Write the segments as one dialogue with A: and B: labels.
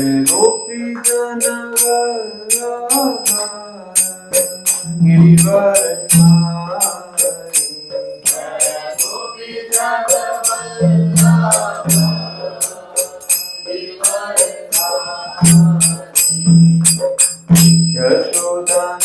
A: गोपी जन Girivardhari Yashodanandan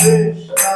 B: Krishna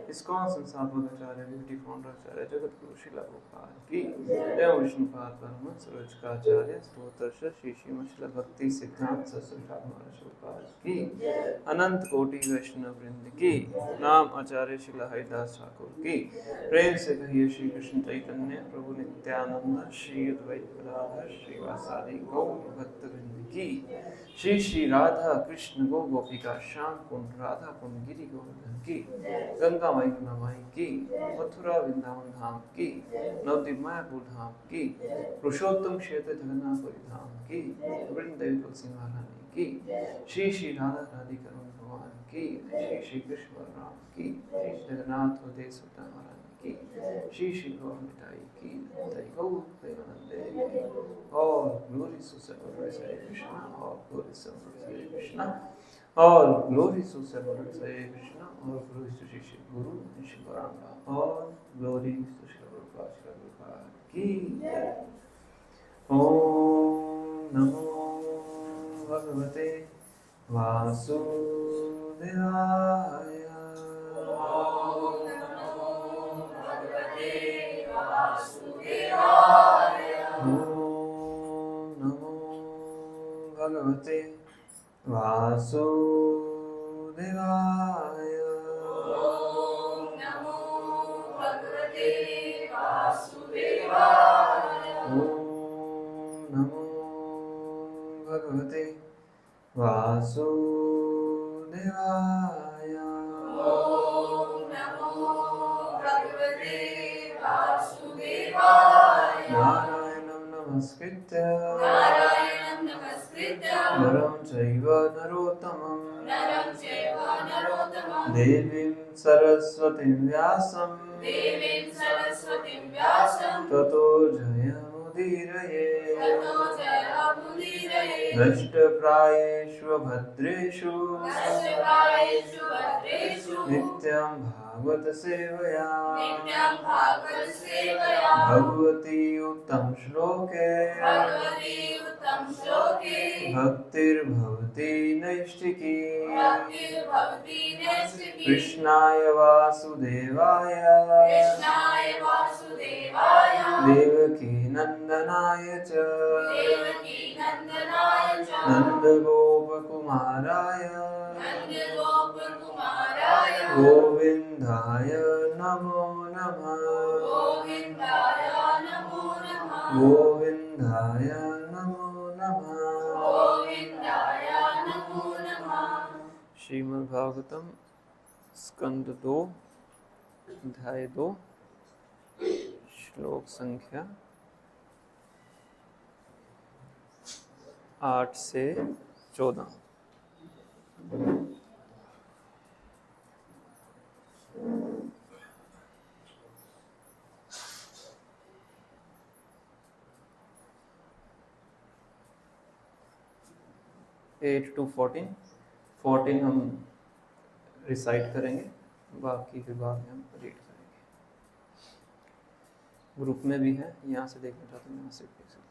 B: ISKCON संसार भगाचार्य beauty founder आचार्य जगत गुरु शिला गोपाल की जय विष्णुपाद परमहंस सूरजकाचार्य स्तोत्र श्री श्रीमद शिला भक्ति सिद्धांत सरस्वती महाराज की अनंत कोटि वैष्णव वृंद की नाम आचार्य शिला हरिदास ठाकुर की प्रेम से कहिए श्री कृष्ण चैतन्य प्रभु नित्यानंद श्री अद्वैत गदाधर श्रीवासादि गौर भक्त वृंद की श्री श्री राधा कृष्ण गो गोपिका श्याम कुंड राधा कुंड गिरी गोवर्धन की गंगा माई गंगा माई की मथुरा वृंदावन धाम की नवद्वीप मायापुर धाम की पुरुषोत्तम क्षेत्र जगन्नाथपुरी धाम की वृंदावन तुलसी महारानी की श्री श्री राधा राधिका भगवान की श्री श्री कृष्ण बलराम की श्री जगन्नाथ हृदय सुल्तान महारानी की श्री श्री गौर मिठाई की गौर प्रेमानंदे और ग्लोरी सुसर्वरे हरे कृष्णा और ग्लोरी सुसर्वरे हरे कृष्णा और ग्लोरी सुसर्वरे हरे कृष्णा और ग्लोरी श्री श्री गुरु श्री गौरांग और ग्लोरी श्री गुरुपाद की ओम नमो भगवते वासुदेवाय
C: ओम नमो भगवते वासुदेवाय।
B: भगवते वासुदेवाय।
C: ओम नमो भगवते वासुदेवाय।
B: ओम नमो भगवते वासुदेवाय।
C: ओम नमो भगवते वासुदेवाय।
B: नारायणं नमस्कृत्य
C: नारायणं नमस्कृत्य
B: नरं चैव नरोत्तमं
C: नरं चैव नरोत्तमं
B: देवीं सरस्वतीं व्यासं
C: देवीं सरस्वतीं व्यासं
B: ततो जयमुदीरये।
C: ततो जयमुदीरये।
B: नष्टप्रायेषु भद्रेषु
C: नष्टप्रायेषु भद्रेषु
B: नित्यं भागवत सेवया
C: नित्यं भागवत सेवया
B: भगवती उत्तम श्लोके
C: भगवती उत्तम श्लोके
B: भक्तिर्भवति नैष्टिकी।
C: भक्तिर्भवति नैष्टिकी।
B: कृष्णाय वासुदेवाय
C: कृष्णाय वासुदेवाय
B: देवकी नंदनाय च
C: देवकी नंदनाय च
B: नन्दगोपकुमाराय
C: नन्दगोपकुमाराय
B: गोविन्दाय नमो नमः।
C: गोविन्दाय नमो नमः।
B: गोविन्दाय नमो नमः।
C: गोविन्दाय नमो नमः।
B: श्रीमद् भागवतम स्कंद 2 अध्याय 2 श्लोक संख्या 8 से 14। एट टू 14 हम रिसाइट करेंगे, बाकी फिर बाद में हम रीड करेंगे। ग्रुप में भी है, यहाँ से देखना चाहते हैं यहाँ से देख सकते हैं।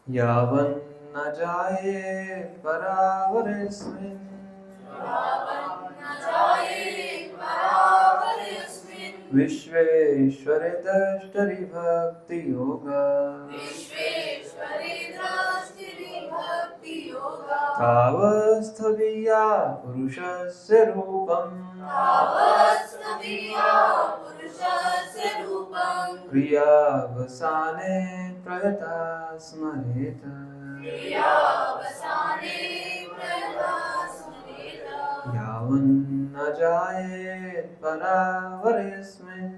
B: यावन्न जाये परावरेऽस्मिन् विश्वेश्वरे द्रष्टरि भक्ति योगा तावस्थवीया पुरुषस्य रूपम् क्रियावसाने प्रयता स्मरेत। यावन्न जायेत् परावरेऽस्मिन्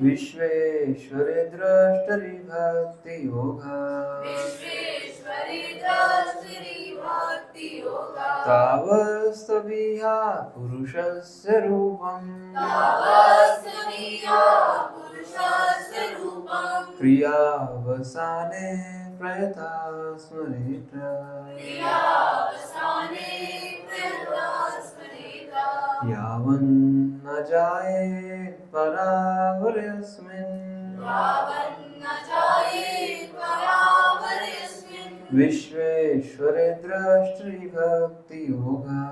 B: विश्वेश्वरे द्रष्टरि भक्ति योगा तावस्थवीया पुरुषस्य रूपम् क्रियावसाने प्रयता स्मरेत। यावन्न जायेत् परावरेऽस्मिन् विश्वेश्वरे द्रष्टरि भक्ति योगा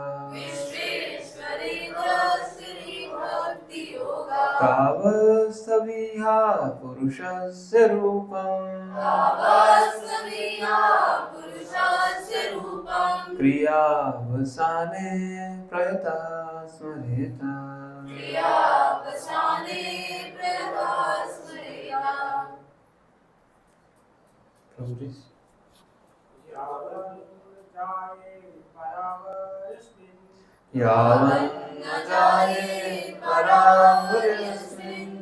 B: तावस्थवीया पुरुषस्य रूपम् क्रियावसाने प्रयता स्मरेत। प्रभु जी यावन्न जायेत् परावरेऽस्मिन्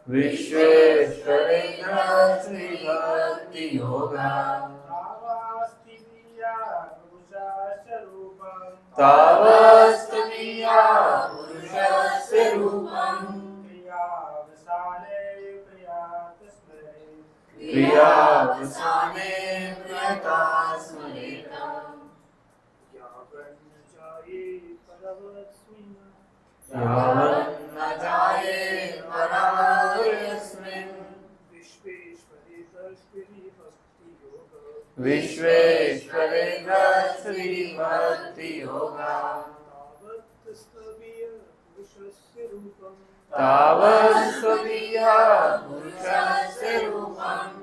B: विश्वेश्वरे द्रष्टरि भक्ति योगा तावस्थवीया पुरुषस्य रूपम् क्रियावसाने प्रयता स्मरेत। यावन्न जायेत् परावरेऽस्मिन् विश्वेश्वरे द्रष्टरि भक्ति योगा तावत्स्त्वदीया पुरुषस्य रूपम्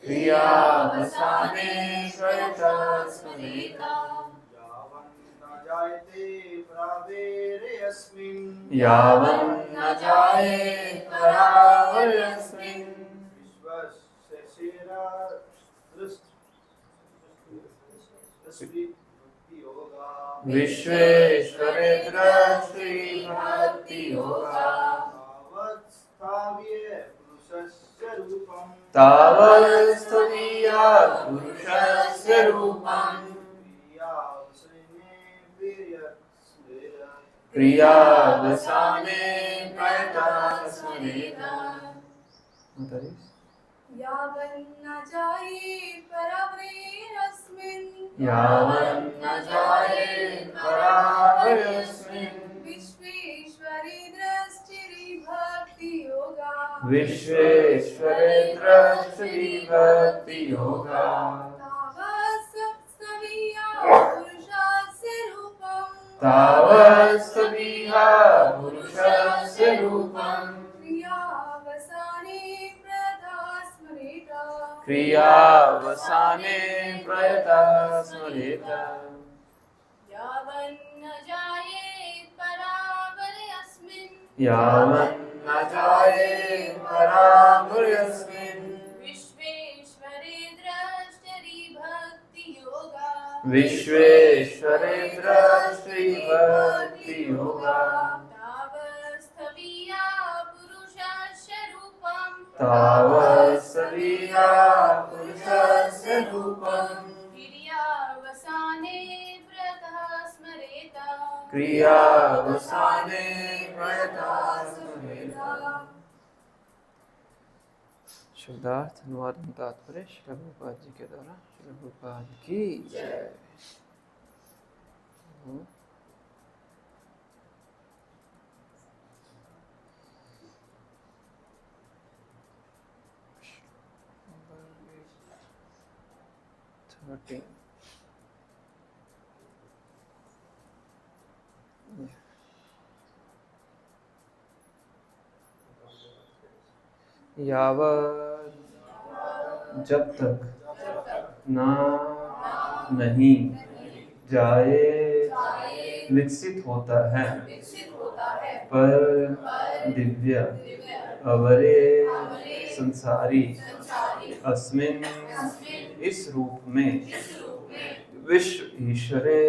B: क्रियावसाने श्रयता स्मरेता यावन्न जाये परावरयस्मिन् विश्वेश्वरे दृष्टि भक्ति योगा तावत्स्त्वदीया पुरुषस्य रूपम् क्रियावसाने प्रयता स्मरेता।
C: यावन्न जाये परावरयस्मिन्
B: यावन्न जाये परावरयस्मिन्
C: विश्वेश्वरे दृष्टिर्भक्ति योगा
B: विश्वेश्वरे दृष्टि भक्ति योगा तावत्स्त्वदीया पुरुषस्य रूपम् क्रियावसाने प्रयता स्मरेता
C: यावन्न जाये परावरयस्मिन्
B: यावन्न जाये परावरयस्मिन्
C: विश्वेश्वरे दृष्टिर्भक्ति योगा
B: विश्वेश्वरे दृष्टि भक्ति योगा
C: तावत्स्त्वदीया पुरुषस्य रूपम्
B: तावत्स्त्वदीया पुरुषस्य रूपम्
C: क्रियावसाने प्रयता स्मरेता
B: क्रियावसाने प्रयता स्मरेता। शब्दार्थ अनुवाद तात्पर्य श्री प्रभुपाद जी के द्वारा श्री प्रभुपाद की जय। यावत जब तक ना नहीं जाए विकसित होता है पर दिव्य अवरे संसारी अस्मिन् इस रूप में विश्व ईश्वरे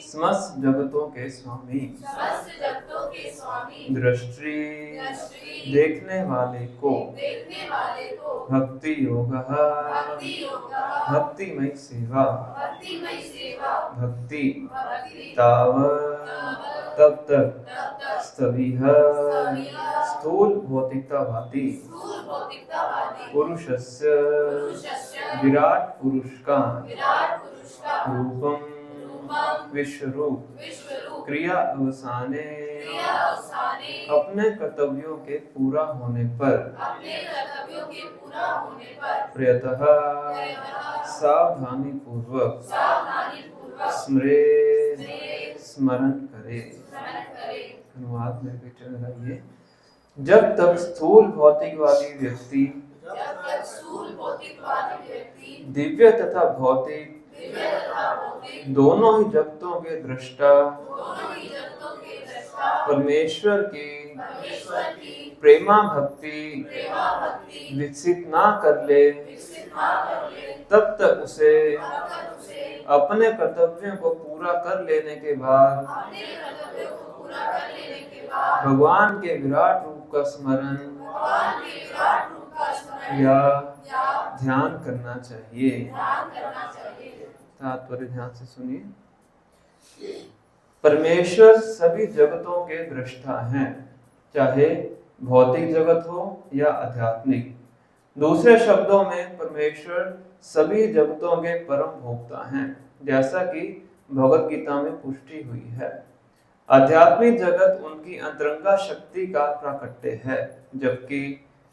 B: समस्त जगतों के स्वामी दृष्टि देखने वाले को भक्ति योग भक्तिमय सेवा भक्ति तावत् तब तक स्तविह स्थूल भौतिकतावादी पुरुषस्य विराट पुरुष का रूपम विश्वरूप क्रिया अवसाने अपने कर्तव्यों के पूरा होने पर प्रयतः सावधानी पूर्वक स्मरण करे। अनुवाद में विचरण रहिए। जब तक स्थूल भौतिकवादी व्यक्ति दिव्य तथा भौतिक दोनों ही जगतों के दृष्टा परमेश्वर की प्रेमा भक्ति विकसित ना कर ले तब तक उसे अपने कर्तव्यों को पूरा कर लेने के बाद भगवान के विराट रूप का स्मरण या ध्यान करना चाहिए। तात्पर्य ध्यान से सुनिए। परमेश्वर सभी जगतों के दृष्टा हैं, चाहे भौतिक जगत हो या आध्यात्मिक। दूसरे शब्दों में परमेश्वर सभी जगतों के परम भोक्ता हैं, जैसा कि भगवद गीता में पुष्टि हुई है। आध्यात्मिक जगत उनकी अंतरंगा शक्ति का प्राकट्य है, जबकि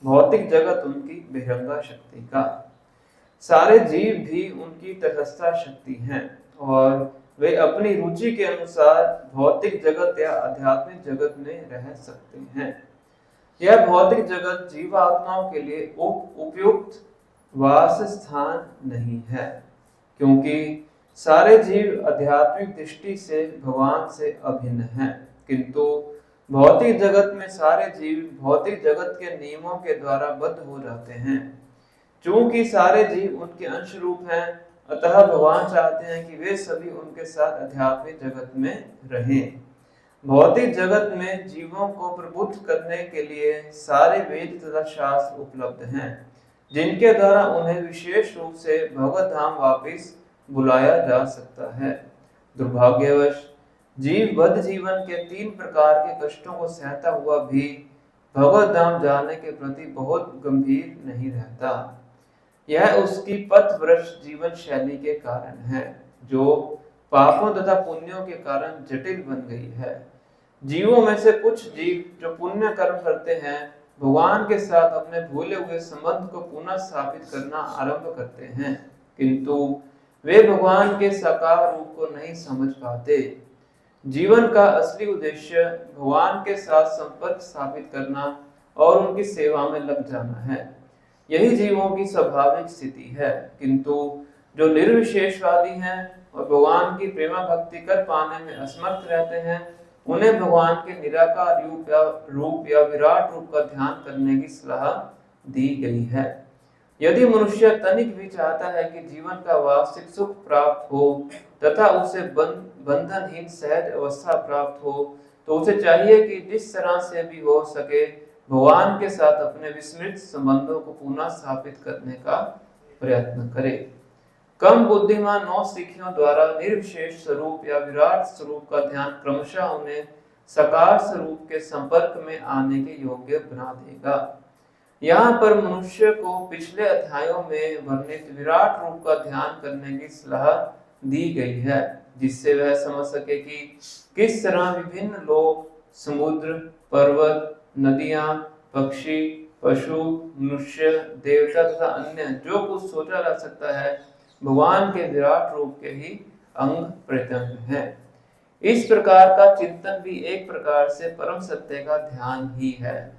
B: भौतिक जगत उनकी बहिरंगा शक्ति का। सारे जीव भी उनकी तटस्था शक्ति हैं और वे अपनी रुचि के अनुसार भौतिक जगत या आध्यात्मिक जगत में रह सकते हैं। यह भौतिक जगत जीवात्माओं के लिए उपयुक्त वास स्थान नहीं है, क्योंकि सारे जीव आध्यात्मिक दृष्टि से भगवान से अभिन्न हैं, किंतु भौतिक जगत में सारे जीव भौतिक जगत के नियमों के द्वारा बद्ध हो जाते हैं। चूंकि सारे जीव उनके अंश रूप हैं, अतः भगवान चाहते हैं कि वे सभी उनके साथ आध्यात्मिक जगत में रहें। भौतिक जगत में जीवों को प्रबुद्ध करने के लिए सारे वेद तथा शास्त्र उपलब्ध हैं, जिनके द्वारा उन्हें विशेष रूप से भगवत धाम वापिस बुलाया जा सकता है। दुर्भाग्यवश जीव बद्ध जीवन के 3 प्रकार के कष्टों को सहता हुआ भी भगवत धाम जाने के प्रति बहुत गंभीर नहीं रहता। यह उसकी पथभ्रष्ट जीवन शैली के कारण है, जो पापों तथा पुण्यों के कारण जटिल बन गई है। जीवों में से कुछ जीव जो पुण्य कर्म करते हैं, भगवान के साथ अपने भूले हुए संबंध को पुनः स्थापित करना आरंभ करते हैं, किंतु वे भगवान के साकार रूप को नहीं समझ पाते। जीवन का असली उद्देश्य भगवान के साथ संपर्क स्थापित करना और उनकी सेवा में लग जाना है। यही जीवों की स्वाभाविक स्थिति है, किंतु जो निर्विशेषवादी हैं और भगवान की प्रेमा भक्ति कर पाने में असमर्थ रहते हैं, उन्हें भगवान के निराकार रूप या विराट रूप का ध्यान करने की सलाह दी गई है। यदि मनुष्य तनिक भी चाहता है कि जीवन का वास्तविक सुख प्राप्त हो तथा उसे बंधनहीन सहज अवस्था प्राप्त हो, तो उसे चाहिए कि जिस तरह से भी हो सके भगवान के साथ अपने विस्मृत संबंधों को पुनः स्थापित करने का प्रयत्न करे। कम बुद्धिमान नौसिखियों द्वारा निर्विशेष स्वरूप या विराट स्वरूप का ध्यान क्रमशः उन्हें साकार स्वरूप के संपर्क में आने के योग्य बना देगा। यहाँ पर मनुष्य को पिछले अध्यायों में वर्णित विराट रूप का ध्यान करने की सलाह दी गई है, जिससे वह समझ सके कि किस तरह विभिन्न लोग, समुद्र, पर्वत, नदियां, पक्षी, पशु, मनुष्य, देवता तथा अन्य जो कुछ सोचा जा सकता है, भगवान के विराट रूप के ही अंग प्रत्यंग है। इस प्रकार का चिंतन भी एक प्रकार से परम सत्य का ध्यान ही है।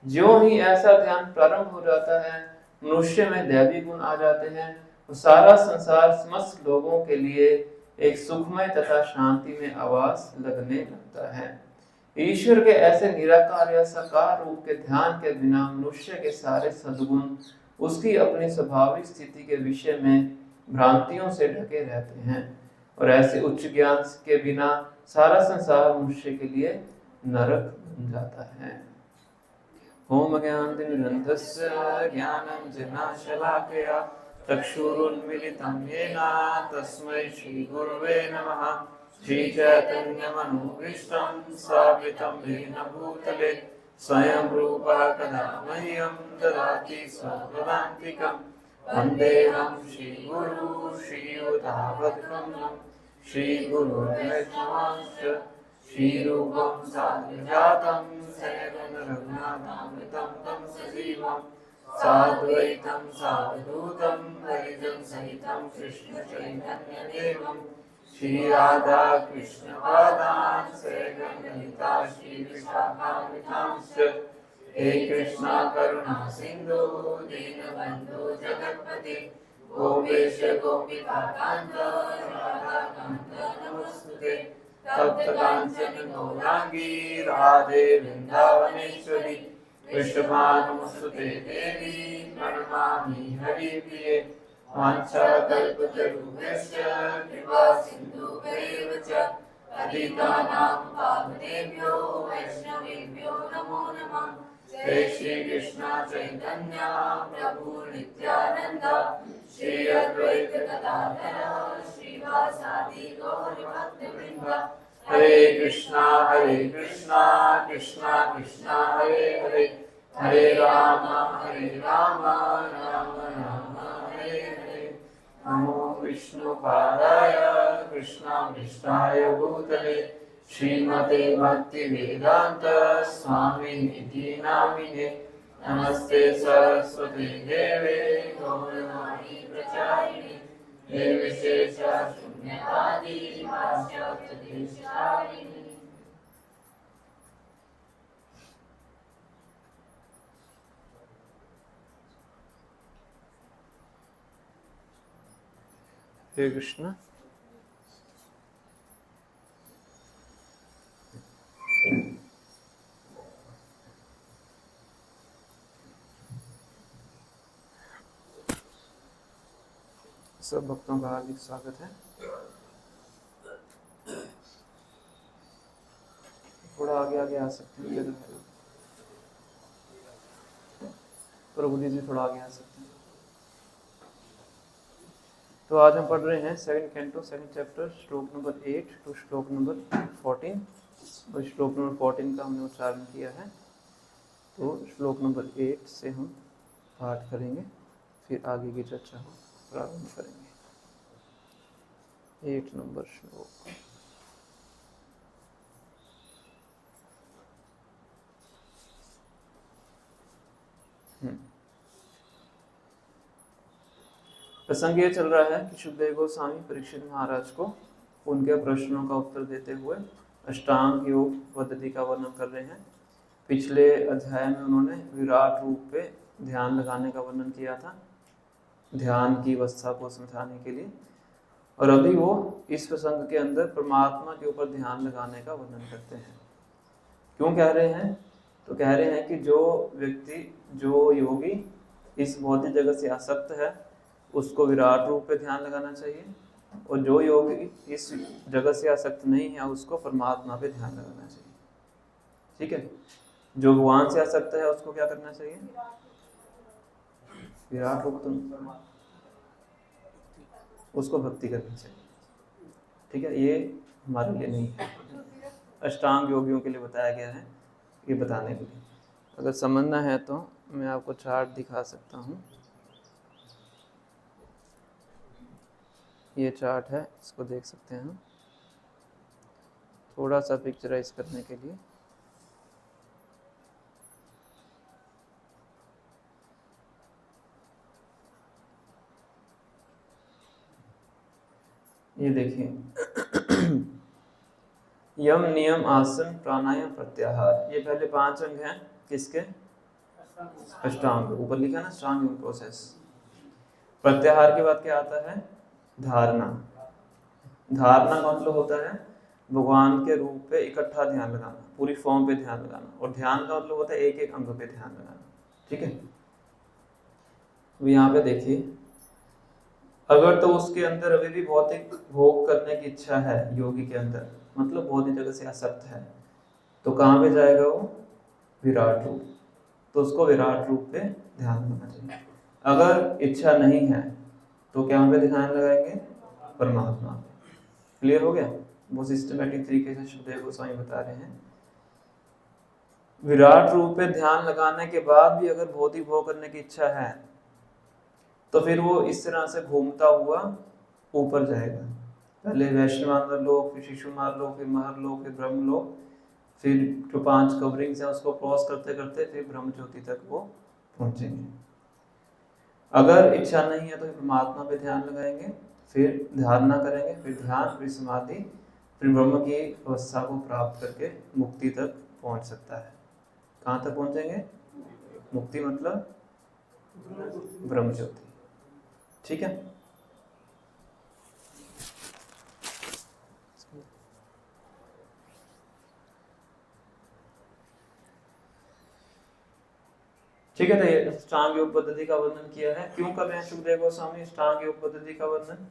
B: ज्यों ही ऐसा ध्यान प्रारंभ हो जाता है, मनुष्य में दैवी गुण आ जाते हैं और सारा संसार समस्त लोगों के लिए एक सुखमय तथा शांति में आवास लगने लगता है। ईश्वर के ऐसे निराकार या साकार रूप के ध्यान के बिना मनुष्य के सारे सद्गुण उसकी अपनी स्वाभाविक स्थिति के विषय में भ्रांतियों से ढके रहते हैं, और ऐसे उच्च ज्ञान के बिना सारा संसार मनुष्य के लिए नरक बन जाता है। ओम ज्ञानतिमिरन्धस्य ज्ञानञ्जनशलाकया चक्षुरुन्मीलितं येन तस्मै श्रीगुरवे नमः। श्रीचैतन्यमनोभीष्टं स्थापितं येन भूतले स्वयं रूपः कदा मह्यं ददाति स्वपदान्तिकं। वन्देऽहं श्रीगुरु श्रीयुतापद्रं श्रीगुरुर्वैष्णवांश्च श्रीरूपं साग्रजातं सैवं रघुनाथामृतं तं सजीवं साद्वैतं सावधूतं परिजन सहितं कृष्णचैतन्यदेवं श्री राधा कृष्ण पादान् सैगणललिता श्री विशाखान्वितांश्च। हे कृष्णा करुणा सिंधु दीनबन्धु जगत्पते गोपेश गोपिका कान्त राधाकान्त नमोस्तुते। तप्त कांचन गौरांगी राधे वृंदावनेश्वरी वृषभानुसुते देवी प्रणमामि हरिप्रिये। वाञ्छाकल्पतरुभ्यश्च कृपा सिन्धुभ्यैव च पतितानां पावनेभ्यो वैष्णवेभ्यो नमो नमः। जय श्री कृष्ण चैतन्य प्रभु नित्यानंद श्री अद्वैत गदाधर श्रीवासादि गौर भक्तवृंद। हरे कृष्णा कृष्णा कृष्णा हरे हरे, हरे राम राम राम हरे हरे। नमो विष्णुपादाय कृष्णाय भूतले श्रीमते भक्तिवेदांत स्वामिनिधि नामिने। नमस्ते सरस्वती देवे गौरवाणी प्रचारिणे
A: निर्विशेषा शून्यवादी पाश्चात्यदेशकारिणी।
B: हरे कृष्ण। सब भक्तों का हार्दिक स्वागत है। थोड़ा आगे आगे आ सकते हैं प्रभु जी थोड़ा आगे आ सकते हैं। तो आज हम पढ़ रहे हैं सेकंड कैंटो सेकंड चैप्टर श्लोक नंबर 8 टू श्लोक नंबर 14। और श्लोक नंबर 14 का हमने उच्चारण किया है, तो श्लोक नंबर 8 से हम पाठ करेंगे, फिर आगे की चर्चा हम प्रारंभ करेंगे। 8 नंबर श्लोक। प्रसंग ये चल रहा है कि सुखदेव गोस्वामी परीक्षित महाराज को उनके प्रश्नों का उत्तर देते हुए अष्टांग योग पद्धति का वर्णन कर रहे हैं। पिछले अध्याय में उन्होंने विराट रूप पे ध्यान लगाने का वर्णन किया था, ध्यान की अवस्था को समझाने के लिए। और अभी वो इस प्रसंग के अंदर परमात्मा के ऊपर ध्यान लगाने का वर्णन करते हैं। क्यों कह रहे हैं? तो कह रहे हैं कि जो व्यक्ति, जो योगी इस भौतिक जगत से आसक्त है, उसको विराट रूप पे ध्यान लगाना चाहिए, और जो योगी इस जगत से आसक्त नहीं है, उसको परमात्मा पे ध्यान लगाना चाहिए। ठीक है? जो भगवान से आसक्त है, उसको क्या करना चाहिए? विराट रूप, तो उसको भक्ति करनी चाहिए। ठीक है? ये हमारे लिए नहीं है, अष्टांग योगियों के लिए बताया गया है, ये बताने के लिए। अगर समझना है तो मैं आपको चार्ट दिखा सकता हूँ। ये चार्ट है, इसको देख सकते हैं थोड़ा सा पिक्चराइज करने के लिए। ये देखिए, यम नियम आसन प्राणायाम प्रत्याहार, ये पहले 5 अंग हैं। किसके? अष्टांग। ऊपर लिखा ना अष्टांग योग प्रोसेस। प्रत्याहार के बाद क्या आता है? धारणा। धारणा का मतलब होता है भगवान के रूप पे इकट्ठा ध्यान लगाना, पूरी फॉर्म पे ध्यान लगाना। और ध्यान का मतलब होता है एक एक अंग पे ध्यान लगाना। ठीक है? तो यहाँ पे देखिए, अगर तो उसके अंदर अभी भी भौतिक भोग करने की इच्छा है योगी के अंदर, मतलब भौतिक जगत से आसक्त है, तो कहाँ पे जाएगा वो? विराट रूप। तो उसको विराट रूप पे ध्यान लगाना चाहिए। अगर इच्छा नहीं है तो क्या पे ध्यान लगाएंगे? परमात्मा पे। क्लियर हो गया? वो सिस्टमेटिक तरीके से सुखदेव गोस्वामी बता रहे हैं। विराट रूप पे ध्यान लगाने के बाद भी अगर भौतिक भोग करने की इच्छा है, तो फिर वो इस तरह से घूमता हुआ ऊपर जाएगा। पहले वैष्णवांतर लोक, फिर शिशुनार लोक, फिर महर लोक, फिर ब्रह्म लोक, फिर जो 5 कवरिंग्स हैं उसको क्रॉस करते करते फिर ब्रह्म ज्योति तक वो पहुंचेंगे। अगर इच्छा नहीं है तो परमात्मा पे ध्यान लगाएंगे, फिर धारणा करेंगे, फिर ध्यान, फिर समाधि, फिर ब्रह्म की अवस्था को प्राप्त करके मुक्ति तक पहुंच सकता है। कहाँ तक पहुंचेंगे? मुक्ति मतलब ब्रह्म ज्योति। ठीक है? ठीक है, तो ये अष्टांग योग पद्धति का वर्णन किया है। क्यों कर रहे हैं सुखदेव गोस्वामी अष्टांग योग पद्धति का वर्णन?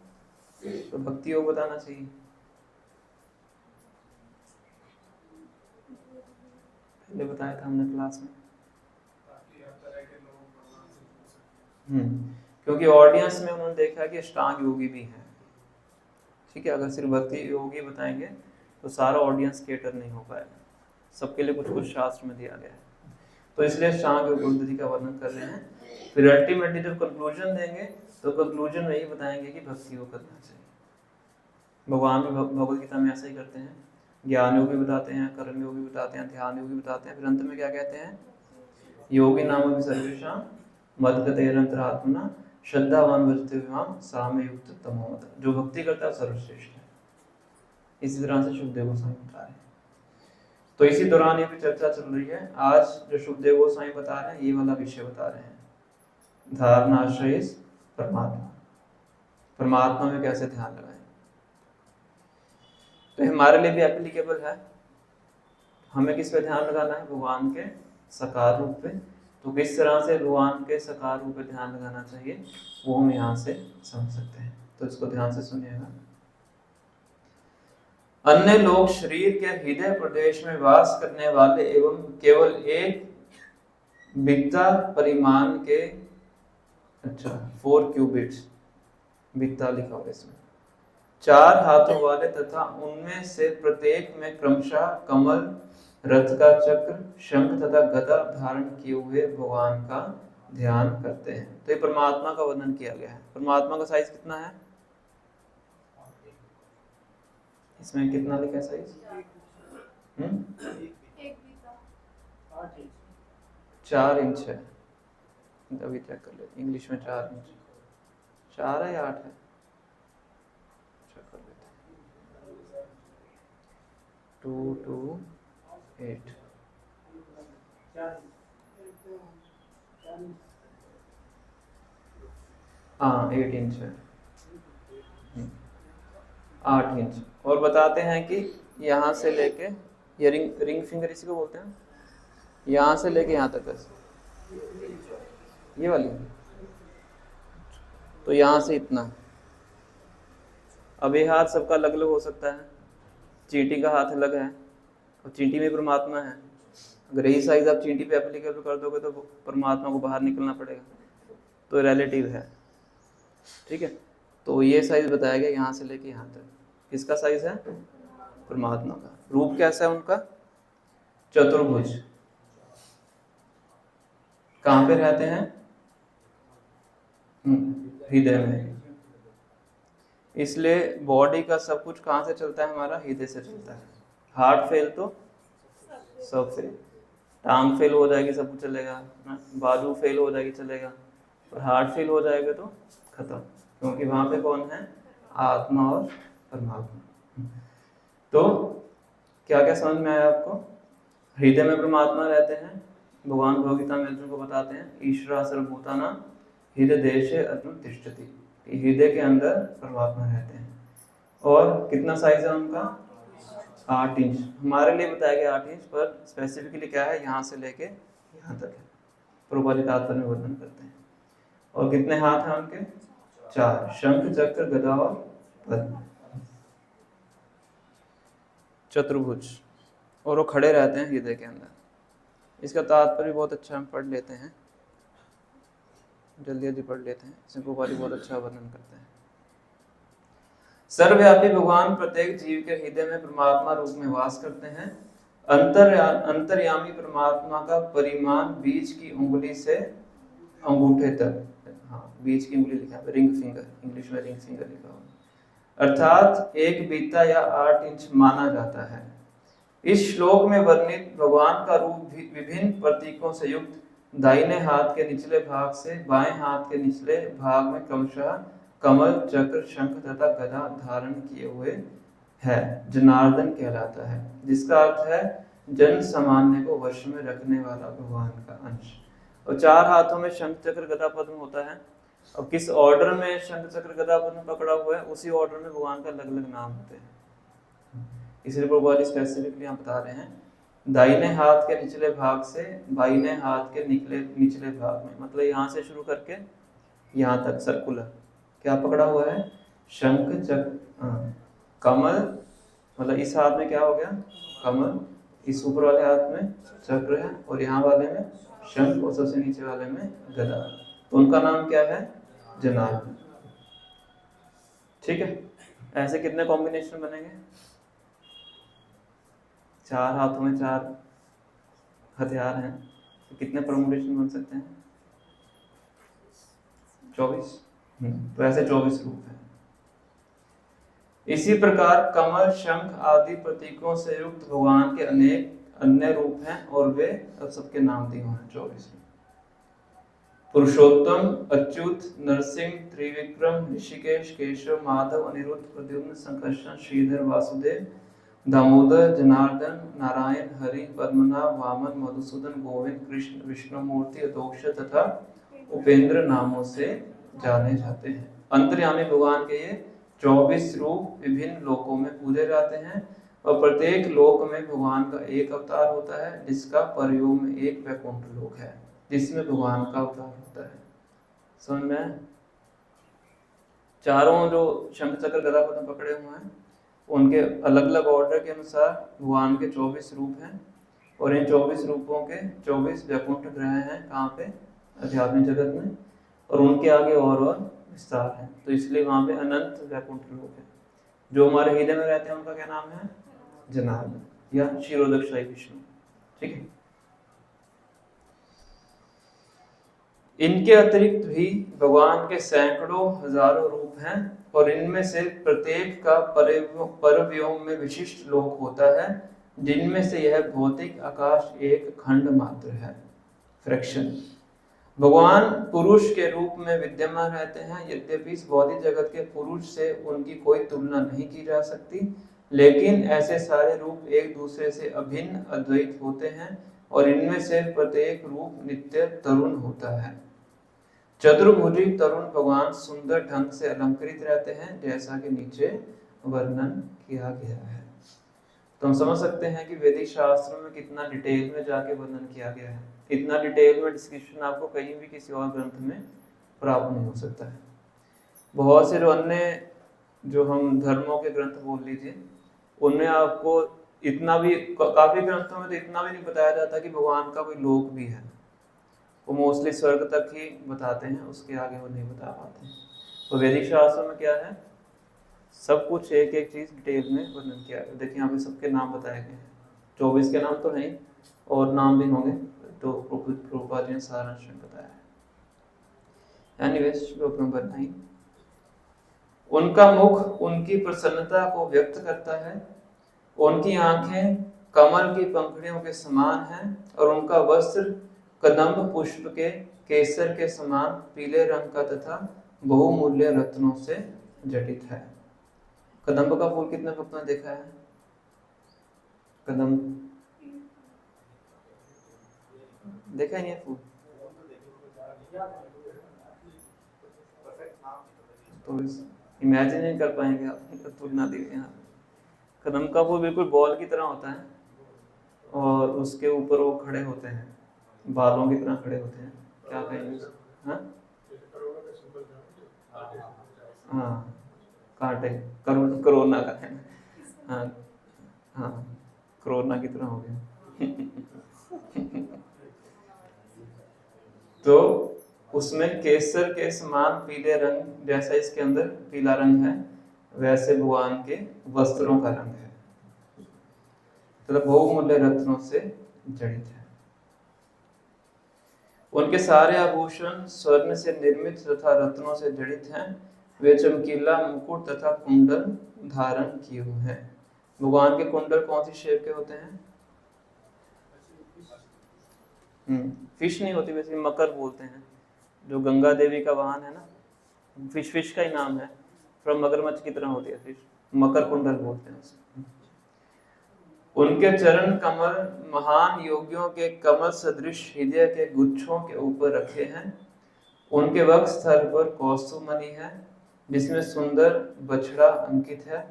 B: तो भक्ति योग बताना चाहिए। पहले बताया था हमने क्लास में। क्योंकि ऑडियंस में उन्होंने देखा कि अष्टांग योगी भी हैं। ठीक है? अगर सिर्फ भक्ति योगी बताएंगे तो सारा ऑडियंस केटर नहीं हो पाएगा, सबके लिए कुछ कुछ शास्त्र में दिया गया है। तो इसलिए अष्टांग योग पद्धति का वर्णन कर रहे हैं। फिर अल्टीमेटली जब कंक्लूजन देंगे तो कंक्लूजन में यही बताएंगे कि भक्ति योग करना चाहिए। भगवान भी भगवद गीता में ऐसा ही करते हैं। ज्ञान योग भी बताते हैं, कर्म योग भी बताते हैं, ध्यान योग भी बताते हैं, फिर अंत में क्या कहते हैं? योगी नाम सर्वेषां मद्गतेरंतरात्मना श्रद्धावान भजते विमाम साम्य युक्त तमोमत, जो भक्ति करता है सर्वश्रेष्ठ है। इसी तरह से शुभदेव गोस्वामी बता रहे हैं। तो इसी दौरान ये भी चर्चा चल रही है। आज जो शुभदेव गोस्वामी बता रहे हैं ये वाला विषय बता रहे हैं, धारणाश्रय परमात्मा, परमात्मा में कैसे ध्यान लगाएं। तो हमारे लिए भी एप्लीकेबल है। हमें किस पे ध्यान लगाना है? भगवान के साकार रूप पे। तो किस तरह से भगवान के साकार रूप पे ध्यान लगाना चाहिए वो हम यहाँ से समझ सकते हैं। तो इसको ध्यान से सुनिएगा। अन्य लोग शरीर के हृदय प्रदेश में वास करने वाले एवं केवल एक बित्ता परिमाण के 4 क्यूबिट्स, बित्ता लिखा हुआ इसमें, 4 हाथों वाले तथा उनमें से प्रत्येक में क्रमशः कमल, रथ का चक्र, शंख तथा गदा धारण किए हुए भगवान का ध्यान करते हैं। तो ये परमात्मा का वर्णन किया गया है। परमात्मा का साइज कितना है? इसमें कितना लिखा है साइज? 4 इंच है। अभी चेक कर लेते, इंग्लिश में 4 इंच, 4 है या 8 है? चेक कर लेते हैं। 2 to 8, हाँ 8 इंच है, 8 इंच। और बताते हैं कि यहाँ से लेके ये रिंग फिंगर इसी को बोलते हैं, यहाँ से लेके यहाँ तक ऐसे, ये वाली, तो यहाँ से इतना। अब ये हाथ सबका अलग अलग हो सकता है। चींटी का हाथ अलग है और चींटी में परमात्मा है। अगर यही साइज आप चींटी पे एप्लीकेबल कर दोगे तो परमात्मा को बाहर निकलना पड़ेगा, तो रिलेटिव है। ठीक है, तो ये साइज बताया गया यहाँ से लेके यहाँ तक। किसका साइज है? परमात्मा का। रूप कैसा है उनका? चतुर्भुज। कहाँ पे रहते हैं? हृदय में। इसलिए बॉडी का सब कुछ कहाँ से चलता है? हमारा हृदय से चलता है। हार्ट फेल तो सब फेल, टांग फेल हो जाएगी सब कुछ चलेगा, बाजू फेल हो जाएगी चलेगा, और हार्ट फेल हो जाएगा तो खत्म, क्योंकि वहां पे कौन है? आत्मा और परमात्मा। तो क्या क्या समझ में आया आपको? हृदय में परमात्मा रहते हैं। भगवान भगवद्गीता में अर्जुन को बताते हैं, ईश्वरा सर्वभूतानां हृदय देशे अर्जुन तिष्ठति, हृदय के अंदर परमात्मा रहते हैं। और कितना साइज है उनका? 8 इंच। हमारे लिए बताया गया 8 इंच, पर स्पेसिफिकली क्या है? यहाँ से लेके यहाँ तक है। प्रभुपाद तात्पर्य में वर्णन करते हैं। और कितने हाथ हैं उनके? 4, शंख, चक्र, गदा और पद्म, चतुर्भुज। और वो खड़े रहते हैं हृदय के अंदर। इसका तात्पर्य बहुत अच्छा हम पढ़ लेते हैं, जल्दी जल्दी पढ़ लेते हैं। इसमें प्रभुपाद बहुत अच्छा वर्णन करते हैं। सर्वव्यापी भगवान प्रत्येक जीव के हृदय में परमात्मा रूप में वास करते हैं। अंतर्यामी परमात्मा का परिमाण बीच की उंगली से अंगूठे तक, हाँ बीच की उंगली लिखा है, रिंग फिंगर, इंग्लिश में रिंग फिंगर लिखा हुआ, अर्थात एक बीता या 8 इंच माना जाता है। इस श्लोक में वर्णित भगवान का रूप विभिन्न प्रतीकों से युक्त दाहिने हाथ के निचले भाग से बाएं हाथ के निचले भाग में क्रमशः कमल, चक्र, शंख तथा गदा धारण किए हुए है, जनार्दन कहलाता है, जिसका अर्थ है जन सामान्य को वश में रखने वाला भगवान का अंश। और 4 हाथों में शंख, चक्र, गदा, पद्म होता है। अब किस ऑर्डर में शंख, चक्र, गदा, पद्म पकड़ा हुआ है, उसी ऑर्डर में भगवान का अलग अलग नाम होते हैं। इसलिए भगवान स्पेसिफिकली हम बता रहे हैं, दाहिने हाथ के निचले भाग से बाईने हाथ के निचले भाग में, मतलब यहाँ से शुरू करके यहाँ तक सर्कुलर क्या पकड़ा हुआ है? शंख, चक्र, कमल, मतलब इस हाथ में क्या हो गया? कमल, इस ऊपर वाले हाथ में चक्र है, और यहाँ वाले में शंख, और सबसे नीचे वाले में गदा। तो उनका नाम क्या है? जनार्दन। ठीक है, ऐसे कितने कॉम्बिनेशन बनेंगे? 4 हाथों में 4 हथियार हैं, तो कितने परमुटेशन बन सकते हैं? 24। तो ऐसे 24 रूप हैं। इसी प्रकार कमल, शंख आदि प्रतीकों से युक्त भगवान के अनेक अन्य रूप हैं, और वे अब सबके नाम दिए हुए हैं 24 में। पुरुषोत्तम, अच्युत, नरसिंह, त्रिविक्रम, ऋषिकेश, केशव, माधव, अनिरुद्ध, प्रद्युम्न, संकर्षण, श्रीधर, वासुदेव, दामोदर, जनार्दन, नारायण, हरि, पद्मनाभ, वामन, मधुसूदन, गोविंद, कृष्ण, विष्णुमूर्ति, अदोक्ष तथा उपेंद्र नामों से जाने जाते हैं। अंतर्यामी भगवान के ये 24 रूप विभिन्न लोकों में पूजे जाते हैं और प्रत्येक लोक में भगवान का एक अवतार होता है, जिसका परयोग में एक वैकुंठ लोक है जिसमें भगवान का अवतार होता है। समझ में? चारों जो शंख चक्र गदा पद्म पकड़े हुए हैं उनके अलग अलग ऑर्डर के अनुसार भगवान के 24 रूप हैं और इन 24 रूपों के 24 वैकुंठ ग्रह हैं। कहाँ पे? आध्यात्मिक जगत में। और उनके आगे और विस्तार है, तो इसलिए वहां पे अनंत वैकुंठ लोक है। जो हमारे हृदय में रहते हैं उनका क्या नाम है? जनार्दन या क्षीरोदक्षाई विष्णु। ठीक है। इनके अतिरिक्त भी भगवान के सैकड़ों हजारों रूप हैं और इनमें से प्रत्येक का परव्योम में विशिष्ट लोक होता है, जिनमें से यह भौतिक आकाश एक खंड मात्र है, फ्रैक्शन। भगवान पुरुष के रूप में विद्यमान रहते हैं, यद्यपि इस भौतिक जगत के पुरुष से उनकी कोई तुलना नहीं की जा सकती, लेकिन ऐसे सारे रूप एक दूसरे से अभिन्न अद्वैत होते हैं और इनमें से प्रत्येक रूप नित्य तरुण होता है। चतुर्भुजी तरुण भगवान सुंदर ढंग से अलंकृत रहते हैं, जैसा कि नीचे वर्णन किया गया है। तो हम समझ सकते हैं कि वैदिक शास्त्रों में कितना डिटेल में जाके वर्णन किया गया है। इतना डिटेल में डिस्क्रिप्शन आपको कहीं भी किसी और ग्रंथ में प्राप्त नहीं हो सकता है। बहुत से जो अन्य जो हम धर्मों के ग्रंथ बोल लीजिए, उनमें आपको इतना भी, काफी ग्रंथों में तो इतना भी नहीं बताया जाता कि भगवान का कोई लोक भी है। वो मोस्टली स्वर्ग तक ही बताते हैं, उसके आगे वो नहीं बता पाते। तो वैदिक शास्त्रों में क्या है, सब कुछ एक एक चीज डिटेल में वर्णन किया है। देखिए यहाँ पे सबके नाम बताए गए हैं। 24 के नाम तो नहीं और नाम भी होंगे, तो प्रभुपाद जी ने सारांश में बताया है। एनीवेज, श्लोक नंबर 9। उनका मुख उनकी प्रसन्नता को व्यक्त करता है, उनकी आंखें कमल की पंखुड़ियों के समान हैं और उनका वस्त्र कदम्ब पुष्प के केसर के समान पीले रंग का तथा बहुमूल्य रत्नों से जटित है। कदम्ब का फूल कितने भक्तों ने देखा है? कदम्ब देखा है? ये फूल तो इमेजिन नहीं कर पाएंगे आप, तुलना दी यहाँ। कदम्ब का फूल बिल्कुल बॉल की तरह होता है और उसके ऊपर वो खड़े होते हैं, बालों की तरह खड़े होते हैं। क्या कहेंगे? हाँ, कांटे, कोरोना का है। हाँ हाँ, कोरोना की तरह हो गया। तो उसमें केसर के समान पीले रंग, जैसा इसके अंदर पीला रंग है वैसे भगवान के वस्त्रों का रंग है, तो बहुमूल्य रत्नों से जड़ित है। उनके सारे आभूषण स्वर्ण से निर्मित तथा रत्नों से जड़ित हैं। वे चमकीला मुकुट तथा कुंडल धारण किए हुए हैं। भगवान के कुंडल कौन सी शेप के होते हैं? फिश नहीं होती, वैसे मकर बोलते हैं। जो गंगा देवी का वाहन है ना, फिश का ही नाम है, थोड़ा मगरमच्छ की तरह होती है फिश, मकर कुंडल बोलते हैं उसे। उनके चरण कमल महान योगियों के कमल सदृश हृदय के गुच्छों के ऊपर रखे हैं। उनके वक्ष स्थल पर कौस्तुभमणि है, जिसमें सुंदर बछड़ा अंकित है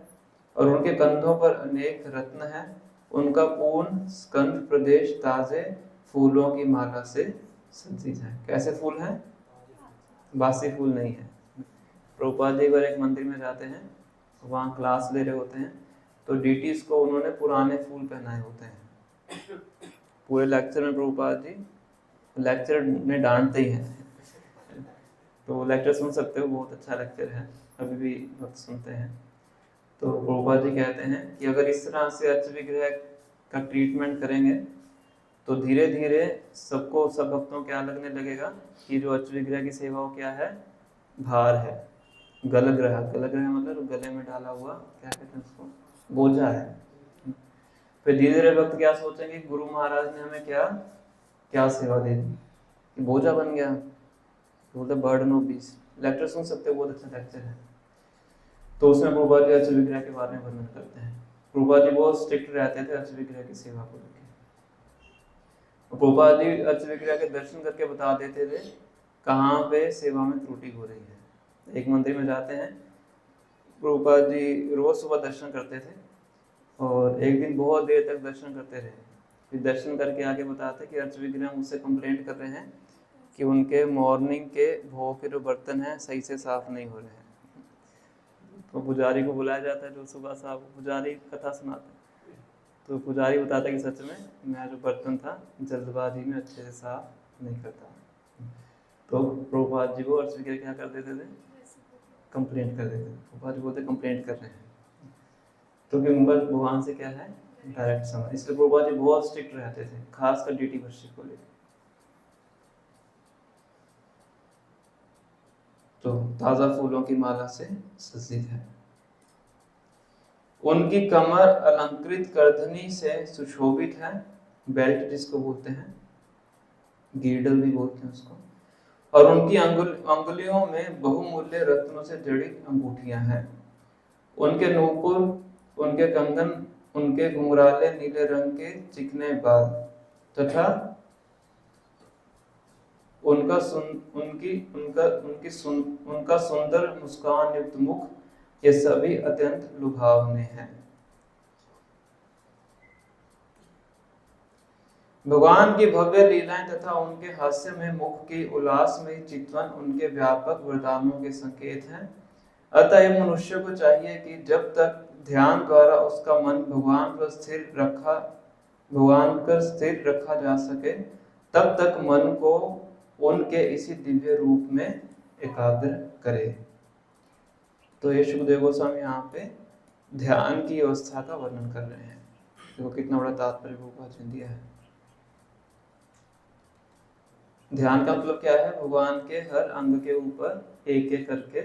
B: और उनके कंधों पर अनेक रत्न हैं। उनका पूर्ण स्कंद प्रदेश ताजे फूलों की माला से सज्जित है। कैसे फूल हैं? बासी फूल नहीं है। प्रभुपाद जी एक मंदिर में जाते हैं, वहाँ क्लास ले रहे होते हैं, तो डीटीज को उन्होंने पुराने फूल पहनाए होते हैं। पूरे लेक्चर में प्रभुपाद जी लेक्चर में डांटते ही हैं। तो लेक्चर सुन सकते हो, बहुत अच्छा लेक्चर है, अभी भी भक्त सुनते हैं। तो प्रभुपाद जी कहते हैं कि अगर इस तरह से अर्च विग्रह का ट्रीटमेंट करेंगे तो धीरे धीरे सबको, सब भक्तों क्या लगने लगेगा कि जो अर्च विग्रह की सेवा क्या है, भार है, गलग्रह मतलब गले में डाला हुआ, क्या कहते हैं उसको, बोझा है। फिर धीरे धीरे भक्त क्या सोचेंगे, गुरु महाराज ने हमें क्या क्या सेवा दे दी, बोझा बन गया। बोलते बर्डन ऑफ बीस, लेक्चर सुन सकते हो, बहुत अच्छा लेक्चर है। तो उसमें प्रभुपाद जी अर्च विग्रह के बारे में वर्णन करते हैं। प्रभुपाद जी बहुत स्ट्रिक्ट रहते थे अर्च विग्रह की सेवा को लेकर। प्रभुपाद जी अर्च विग्रह के दर्शन करके बता देते थे कहाँ पे सेवा में त्रुटि हो रही है। एक मंदिर में जाते हैं, प्रभुपाद जी रोज सुबह दर्शन करते थे और एक दिन बहुत देर तक दर्शन करते रहे। फिर दर्शन करके आगे बताते कि अर्च विग्रह मुझसे कंप्लेंट कर रहे हैं कि उनके मॉर्निंग के भोग के जो बर्तन हैं सही से साफ नहीं हो रहे हैं। तो पुजारी को बुलाया जाता है, जो सुबह साफ पुजारी कथा सुनाते हैं। तो पुजारी बताता है कि सच में मैं जो बर्तन था जल्दबाजी में अच्छे से साफ नहीं करता। तो प्रभुपाद जी वो अर्च विग्रह क्या कर देते थे, कंप्लेंट कर देते थे। प्रभुपाद जी बोलते कंप्लेंट कर रहे हैं, तो भगवान से क्या है डायरेक्ट समझ। इसलिए प्रभुपाद जी बहुत स्ट्रिक्ट रहते थे, खासकर ड्यूटी वर्शिप को लेकर। तो ताजा फूलों की माला से सज्जित है। उनकी कमर अलंकृत करधनी से सुशोभित है, बेल्ट जिसको बोलते हैं, गिर्डल भी बोलते हैं उसको। और उनकी अंगुलियों में बहुमूल्य रत्नों से जड़ित अंगूठियां हैं। उनके नूपुर, उनके कंगन, उनके घुंघराले नीले रंग के चिकने बाल तथा उनका सुंदर मुस्कान युक्त मुख, ये सभी अत्यंत लुभावने हैं। भगवान की भव्य लीलाएं तथा उनके हास्य में मुख की उल्लासमय चितवन उनके व्यापक वरदानों के संकेत हैं। अतः मनुष्य को चाहिए कि जब तक ध्यान द्वारा उसका मन भगवान पर स्थिर रखा जा सके, तब तक मन को उनके इसी दिव्य रूप में एकाग्र करे। तो ये सुखदेव गोस्वामी यहाँ पे ध्यान की अवस्था का वर्णन कर रहे हैं। देखो कितना बड़ा तात्पर्य प्रभुपाद ने दिया है। ध्यान का मतलब क्या है, भगवान के हर अंग के ऊपर एक एक करके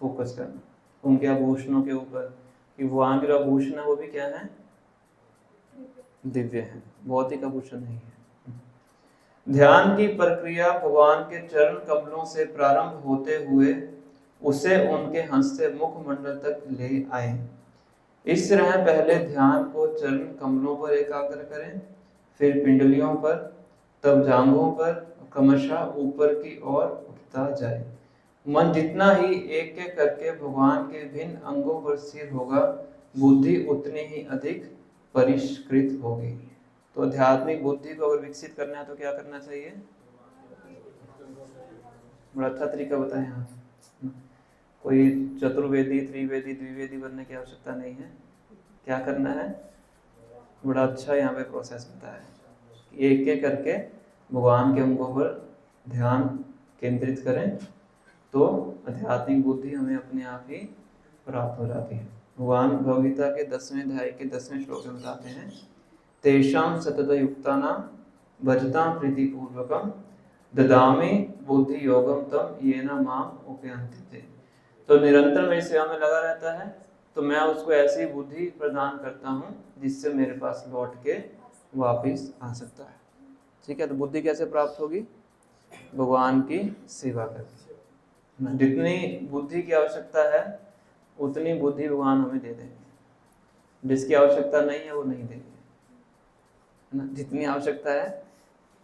B: फोकस करना, उनके आभूषणों के ऊपर, कि भगवान के जो आभूषण है वो भी क्या है, दिव्य है, भौतिक आभूषण नहीं है। ध्यान की प्रक्रिया भगवान के चरण कमलों से प्रारंभ होते हुए उसे उनके हंसते मुखमंडल तक ले आए। इस तरह पहले ध्यान को चरण कमलों पर एकाग्र करें, फिर पिंडलियों पर, तब जांघों पर, क्रमशः ऊपर की ओर उठता जाए। मन जितना ही एक एक करके भगवान के भिन्न अंगों पर स्थिर होगा, बुद्धि उतनी ही अधिक परिष्कृत होगी। तो आध्यात्मिक बुद्धि को अगर विकसित करना है तो क्या करना चाहिए, बड़ा अच्छा तरीका बताएं आप। कोई चतुर्वेदी, त्रिवेदी, द्विवेदी बनने की आवश्यकता नहीं है। क्या करना है, बड़ा अच्छा यहाँ पे प्रोसेस बताया है। एक एक करके भगवान के अंगों पर ध्यान केंद्रित करें तो आध्यात्मिक बुद्धि हमें अपने आप ही प्राप्त हो जाती है। भगवान भगवद्गीता के 10वें अध्याय के 10वें श्लोक में बताते हैं, तेषां सतत युक्तानां भजतां प्रीतिपूर्वकं ददामि बुद्धि योगम तम येन माम उपयन्ति ते। तो निरंतर मेरी सेवा में लगा रहता है तो मैं उसको ऐसी बुद्धि प्रदान करता हूँ जिससे मेरे पास लौट के वापिस आ सकता है। ठीक है, तो बुद्धि कैसे प्राप्त होगी, भगवान की सेवा करके। जितनी बुद्धि की आवश्यकता है उतनी बुद्धि भगवान हमें दे देंगे, जिसकी आवश्यकता नहीं है वो नहीं देंगे। जितनी आवश्यकता है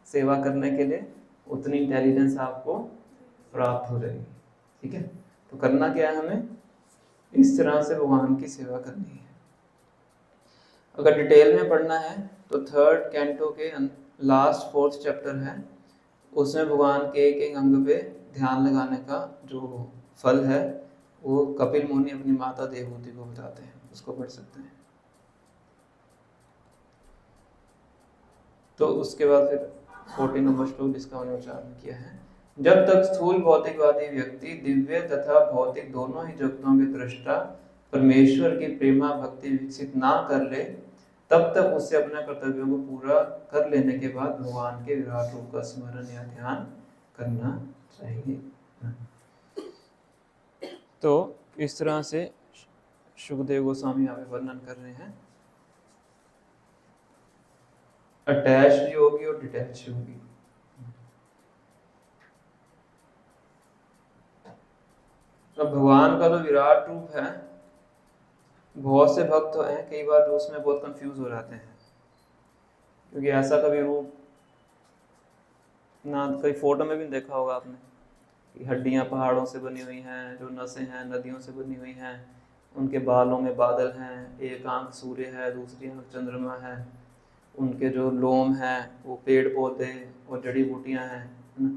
B: सेवा करने के लिए उतनी इंटेलिजेंस आपको प्राप्त हो जाएगी। ठीक है, तो करना क्या है, हमें इस तरह से भगवान की सेवा करनी है। अगर डिटेल में पढ़ना है तो 3rd कैंटो के लास्ट 4th चैप्टर है, उसमें भगवान के एक एक अंग पे ध्यान लगाने का जो फल है वो कपिल मुनि अपनी माता देवहूति को बताते हैं, उसको पढ़ सकते हैं। तो उसके बाद फिर 14 नंबर श्लोक जिसका मैंने उच्चारण किया है, जब तक स्थूल भौतिकवादी व्यक्ति दिव्य तथा भौतिक दोनों ही जगतों के दृष्टा परमेश्वर की प्रेमा भक्ति विकसित ना कर ले, तब तक उससे अपने कर्तव्यों को पूरा कर लेने के बाद भगवान के विराट रूप का स्मरण या ध्यान करना चाहिए। तो इस तरह से सुखदेव गोस्वामी यहाँ पे वर्णन कर रहे हैं अटैच्ड योगी और डिटैच्ड योगी। तो भगवान का जो विराट रूप है, बहुत से भक्त हैं कई बार जो उसमें बहुत कंफ्यूज हो जाते हैं, क्योंकि ऐसा कभी रूप ना कई फोटो में भी देखा होगा आपने कि हड्डियां पहाड़ों से बनी हुई हैं, जो नसें हैं नदियों से बनी हुई हैं, उनके बालों में बादल हैं, एक आंख सूर्य है, दूसरी आंख चंद्रमा है, उनके जो लोम हैं वो पेड़ पौधे और जड़ी बूटियां हैं, है ना?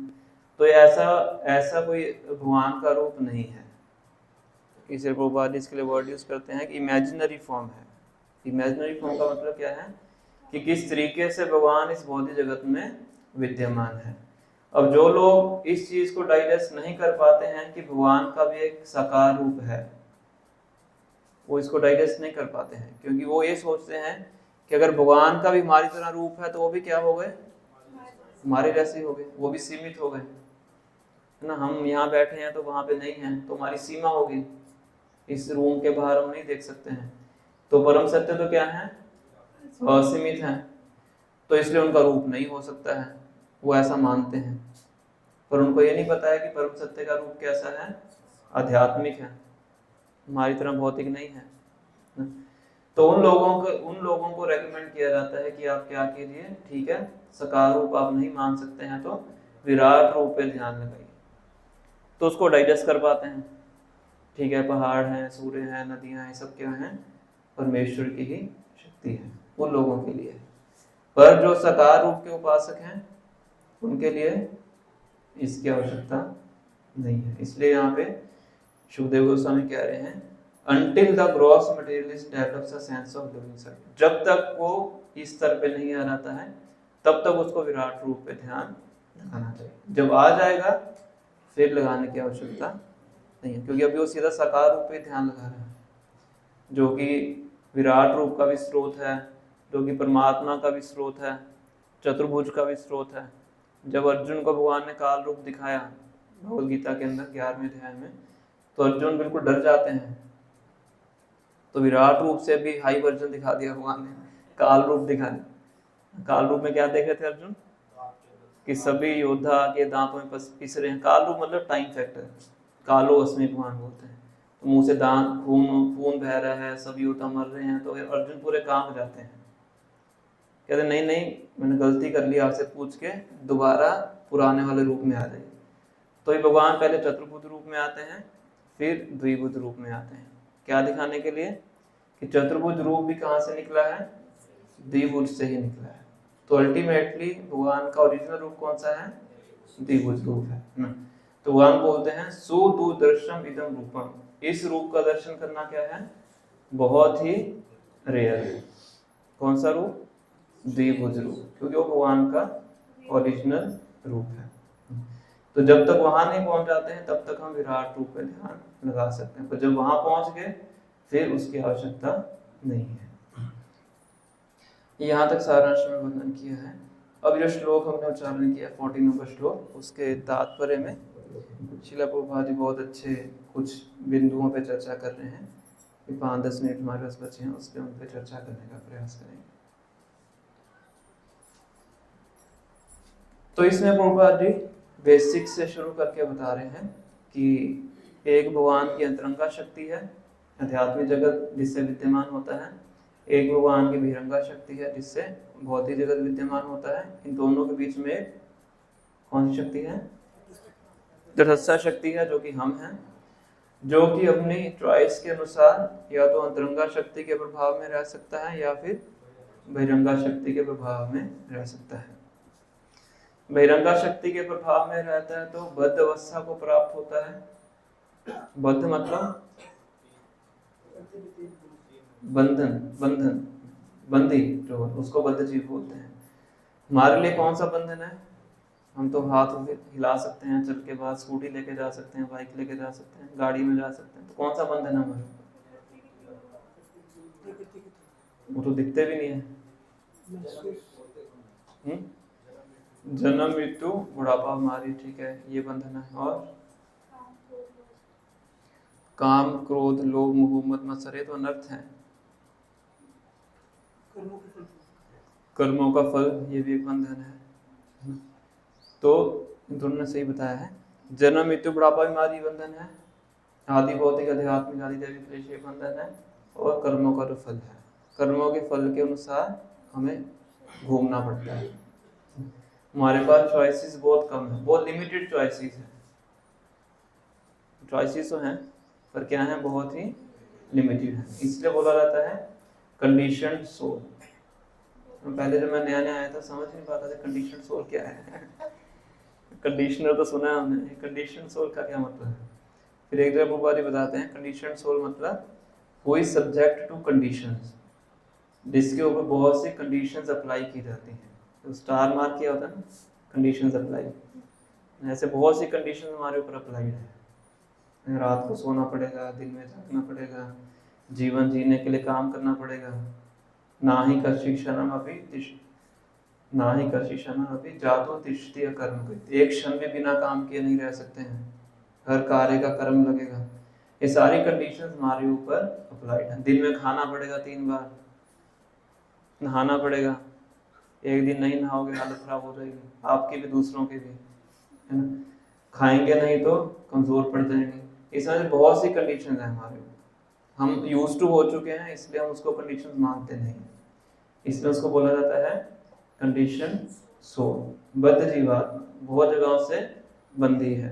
B: तो ऐसा ऐसा कोई भगवान का रूप नहीं है। इसलिए प्रभुपाद इसके लिए वर्ड यूज करते हैं कि इमेजिनरी फॉर्म है। इमेजिनरी फॉर्म का मतलब क्या है कि किस तरीके से भगवान इस भौतिक जगत में विद्यमान है। अब जो लोग इस चीज को डाइजेस्ट नहीं कर पाते हैं कि भगवान का भी एक साकार रूप है, वो इसको डाइजेस्ट नहीं कर पाते हैं, क्योंकि वो ये सोचते हैं कि अगर भगवान का भी हमारी तरह रूप है तो वो भी क्या हो गए, हमारे जैसे हो गए, वो भी सीमित हो गए, है ना। हम यहाँ बैठे हैं तो वहां पे नहीं है, तो हमारी सीमा होगी, इस रूम के बाहर हम नहीं देख सकते हैं। तो परम सत्य तो क्या है, असीमित है, तो इसलिए उनका रूप नहीं हो सकता है, वो ऐसा मानते हैं। पर उनको ये नहीं पता है कि परम सत्य का रूप कैसा है, आध्यात्मिक है, हमारी तरह भौतिक नहीं है। तो उन लोगों को रेकमेंड किया जाता है कि आप क्या कीजिए, ठीक है, साकार रूप आप नहीं मान सकते हैं तो विराट रूप पे ध्यान लगाइए, तो उसको डाइजेस्ट कर पाते हैं। ठीक है, पहाड़ हैं, सूर्य हैं, नदियां हैं, सब क्या हैं, परमेश्वर की ही शक्ति है, उन लोगों के लिए। पर जो साकार रूप के उपासक हैं उनके लिए इसकी आवश्यकता नहीं है। इसलिए यहाँ पे सुखदेव गोस्वामी कह रहे हैं, Until the gross materialist develops a sense of living self, जब तक वो इस स्तर पे नहीं आ जाता है तब तक उसको विराट रूप पे ध्यान लगाना चाहिए। जब आ जाएगा फिर लगाने की आवश्यकता नहीं है, क्योंकि अभी वो सीधा साकार रूप पे ध्यान लगा रहा है, जो कि विराट रूप का भी स्रोत है, जो कि परमात्मा का भी स्रोत है, चतुर्भुज का भी स्रोत है। जब अर्जुन को भगवान ने काल रूप दिखाया भगवद गीता के अंदर 11वें अध्याय में, तो अर्जुन बिल्कुल डर जाते हैं। तो विराट रूप से भी हाई वर्जन दिखा दिया भगवान ने, काल रूप दिखाया। काल रूप में क्या देख रहे थे अर्जुन, कि सभी योद्धा के दांतों में पिस रहे हैं। काल रूप मतलब टाइम फैक्टर, कालो अस्मि भगवान बोलते हैं। तो मुंह से दांत खून बह रहा है, सब योद्धा मर रहे हैं, तो अर्जुन पूरे काम हो जाते हैं, कहते नहीं नहीं मैंने गलती कर ली, आपसे पूछ के दोबारा पुराने वाले रूप में आ जाइए। तो ये भगवान पहले चतुर्भुज रूप में आते हैं, फिर द्विभुज रूप में आते हैं, क्या दिखाने के लिए कि चतुर्भुज रूप भी कहाँ से निकला है, द्विभुज से ही निकला है। तो अल्टीमेटली भगवान का ओरिजिनल रूप कौन सा है, द्विभुज रूप है ना। तो भगवान बोलते हैं सुदुर्दर्शम इदम रूपम, इस रूप का दर्शन करना क्या है, बहुत ही रेयर है। कौन सा रूप, द्विभुज रूप, क्योंकि वो भगवान का ओरिजिनल रूप है। तो जब तक वहां नहीं पहुंच जाते हैं तब तक हम विराट रूप पे ध्यान लगा सकते हैं, पर जब वहां पहुंच गए फिर उसकी आवश्यकता नहीं है। यहाँ तक सारांश में वर्णन किया है। अब जो श्लोक हमने उच्चारण किया 40 नंबर श्लोक, उसके तात्पर्य में श्रील प्रभुपाद जी बहुत अच्छे कुछ बिंदुओं पे चर्चा कर रहे हैं। 5-10 मिनट हमारे पास बचे हैं, उस पर उन पर चर्चा करने का प्रयास करेंगे। तो इसमें प्रभुपाद जी बेसिक से शुरू करके बता रहे हैं कि एक भगवान की अंतरंगा शक्ति है, आध्यात्मिक जगत जिससे विद्यमान होता है, एक भगवान की बहिरंगा शक्ति है जिससे भौतिक जगत विद्यमान होता है। इन दोनों के बीच में कौन सी शक्ति है, तटस्थ शक्ति है, जो कि हम हैं, जो कि अपनी चॉइस के अनुसार या तो अंतरंगा शक्ति के प्रभाव में रह सकता है या फिर बहिरंगा शक्ति के प्रभाव में रह सकता है। बहिरंगा शक्ति के प्रभाव में रहता है तो बद्ध अवस्था को प्राप्त होता है। बद्ध मतलब बंधन, बंदी, जो उसको बद्ध जीव बोलते हैं। हमारे लिए कौन सा बंधन है, हम तो हाथ हिला सकते हैं, चल के बाद स्कूटी लेके जा सकते हैं, बाइक लेके जा सकते हैं, गाड़ी में जा सकते हैं, तो कौन सा बंधन है हमारा, वो तो दिखते भी नहीं है। जन्म मृत्यु बुढ़ापा हमारी, ठीक है, ये बंधन है। और काम क्रोध लोभ मोह मद मत्सर, तो अनर्थ है, कर्मों का फल, ये भी एक बंधन है। तो दोनों ने सही बताया है। जन्म मृत्यु बुढ़ापा बीमारी बंधन है, आदि भौतिक आध्यात्मिक आदि दैविक क्लेशीय बंधन है और कर्मों का जो फल है। कर्मों के फल के अनुसार हमें घूमना पड़ता है। हमारे पास चॉइसेस बहुत कम है, बहुत लिमिटेड चॉइसेस है। चॉइसेस तो हैं पर क्या है, बहुत ही लिमिटेड है। इसलिए बोला जाता है कंडीशनड सोल। पहले जब मैं नया नया आया था समझ नहीं पाता था कंडीशनड सोल क्या है। कंडीशनर तो सुना है हमने, कंडीशनड सोल का क्या मतलब है। फिर एक जगह बुबारी बताते हैं कंडीशनड सोल मतलब कोई सब्जेक्ट टू कंडीशंस, जिसके ऊपर बहुत सी कंडीशंस अप्लाई की जाती हैं। तो स्टार मार्क किया होता है ना, कंडीशंस अप्लाई। ऐसे बहुत सी कंडीशंस हमारे ऊपर अप्लाइड है। रात को सोना पड़ेगा, दिन में जागना पड़ेगा, जीवन जीने के लिए काम करना पड़ेगा। ना ही कशिक्षणम अभी जातो तिष्ठिय कर्म। एक क्षण भी बिना काम किए नहीं रह सकते हैं, हर कार्य का कर्म लगेगा। ये सारी कंडीशंस हमारे ऊपर अप्लाइड है। दिन में खाना पड़ेगा 3 बार, नहाना पड़ेगा, एक दिन नहीं नहाओगे हालत खराब हो जाएगी, आपकी भी दूसरों की भी, है ना। खाएंगे नहीं तो कमजोर पड़ जाएंगे। इसमें बहुत सी कंडीशंस हैं हमारे ऊपर, हम यूज टू हो चुके हैं, इसलिए हम उसको कंडीशंस मानते नहीं, इसलिए उसको बोला जाता है कंडीशन सोल। बद्ध जीवात्मा बहुत जगहों से बंधी है।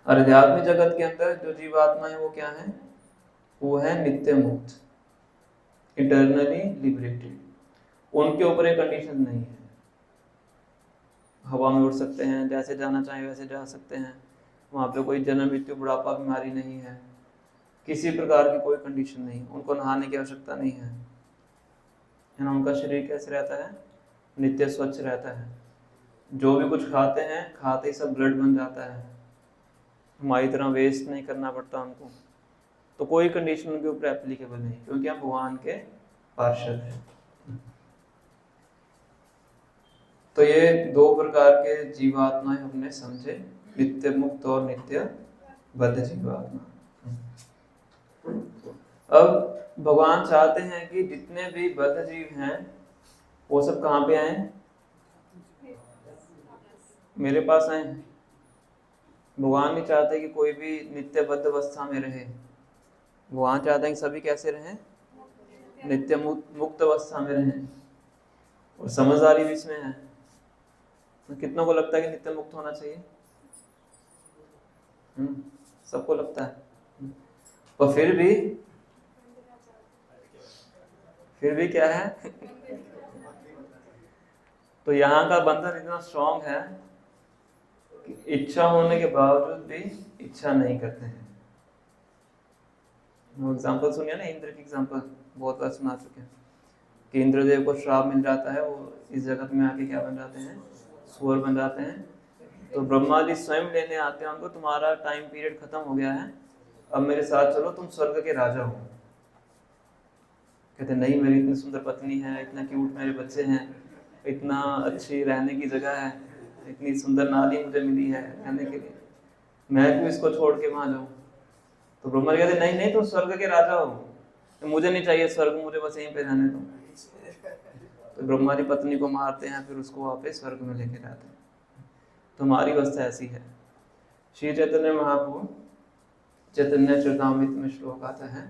B: और आध्यात्मिक जगत के अंदर जो जीवात्मा है वो क्या है, वो है नित्य मुक्त, इटर्नली लिबरेटेड। उनके ऊपर एक कंडीशन नहीं है। हवा में उड़ सकते हैं, जैसे जाना चाहे वैसे जा सकते हैं, वहाँ पे कोई जन्म मृत्यु बुढ़ापा बीमारी नहीं है, किसी प्रकार की कोई कंडीशन नहीं। उनको नहाने की आवश्यकता नहीं है ना। उनका शरीर कैसे रहता है, नित्य स्वच्छ रहता है। जो भी कुछ खाते हैं, खाते ही सब ब्लड बन जाता है, हमारी तरह वेस्ट नहीं करना पड़ता उनको। तो कोई कंडीशन उनके ऊपर एप्लीकेबल नहीं, क्योंकि हम भगवान के पार्षद हैं। तो ये 2 प्रकार के जीवात्माएं हमने समझे, नित्य मुक्त और नित्य बद्ध जीवात्मा। अब भगवान चाहते हैं कि जितने भी बद्ध जीव हैं वो सब कहाँ पे आए, मेरे पास आए। भगवान नहीं चाहते कि कोई भी नित्य बद्ध अवस्था में रहे। भगवान चाहते हैं कि सभी कैसे रहें, नित्य मुक्त अवस्था में रहें। और समझदारी भी इसमें है। तो कितनों को लगता है कि नित्य मुक्त होना चाहिए, सबको लगता है। और फिर भी क्या है तो यहाँ का बंधन इतना स्ट्रांग है कि इच्छा होने के बावजूद भी इच्छा नहीं करते हैं। एग्जाम्पल सुनिए ना, इंद्र की एग्जाम्पल बहुत बार सुना चुके हैं कि इंद्रदेव को श्राप मिल जाता है, वो इस जगत में आके क्या बन जाते हैं, सुअर बन जाते हैं। तो ब्रह्मा जी स्वयं लेने आते हैं उनको, तुम्हारा टाइम पीरियड खत्म हो गया है, अब मेरे साथ चलो, तुम स्वर्ग के राजा हो। कहते नहीं, मेरी इतनी सुंदर पत्नी है, इतना क्यूट मेरे बच्चे हैं, इतना अच्छी रहने की जगह है, इतनी सुंदर नाली मुझे मिली है रहने के लिए, मैं क्यों इसको छोड़ के वहां जाऊं। तो ब्रह्मा जी कहते नहीं नहीं, तुम स्वर्ग के राजा हो, तो मुझे नहीं चाहिए स्वर्ग, मुझे बस यहीं पे रहने दो। तो ब्रह्मा जी पत्नी को मारते हैं, फिर उसको वापस स्वर्ग में लेके जाते हैं। तो हमारी अवस्था ऐसी है। श्री चैतन्य महाप्रभु चैतन्य चरितामृत में श्लोक आता है,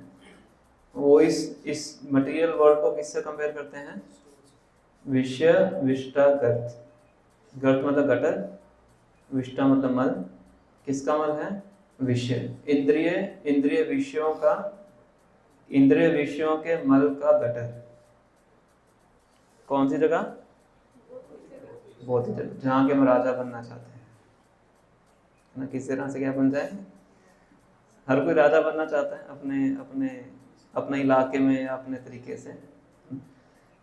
B: वो इस मटेरियल वर्ल्ड को किससे कंपेयर करते हैं, विषय विष्टा गर्त। गर्त मतलब गटर, विष्टा मतलब मल। किसका मल है, विषय, इंद्रिय विषयों के मल का गटर। कौन सी जगह, बहुत ही जगह जहाँ के हम राजा बनना चाहते हैं ना। किस तरह से क्या बन जाए, हर कोई राजा बनना चाहता है अपने इलाके में या अपने तरीके से।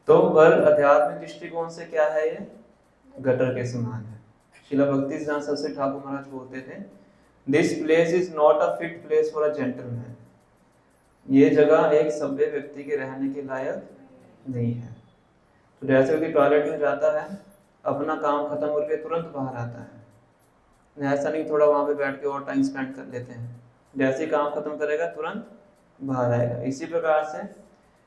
B: तो पर आध्यात्मिक दृष्टिकोण से क्या है, ये गटर के समान है। श्रील भक्ति सिद्धांत सरस्वती ठाकुर महाराज बोलते थे, this place is not a fit place for a gentleman. ये जगह एक सभ्य व्यक्ति के रहने के लायक नहीं है। तो जैसे व्यक्ति टॉयलेट में जाता है, अपना काम खत्म करके तुरंत बाहर आता है, ऐसा नहीं थोड़ा वहां पे बैठ के और टाइम स्पेंड कर लेते हैं, जैसे ही काम खत्म करेगा तुरंत बाहर आएगा। इसी प्रकार से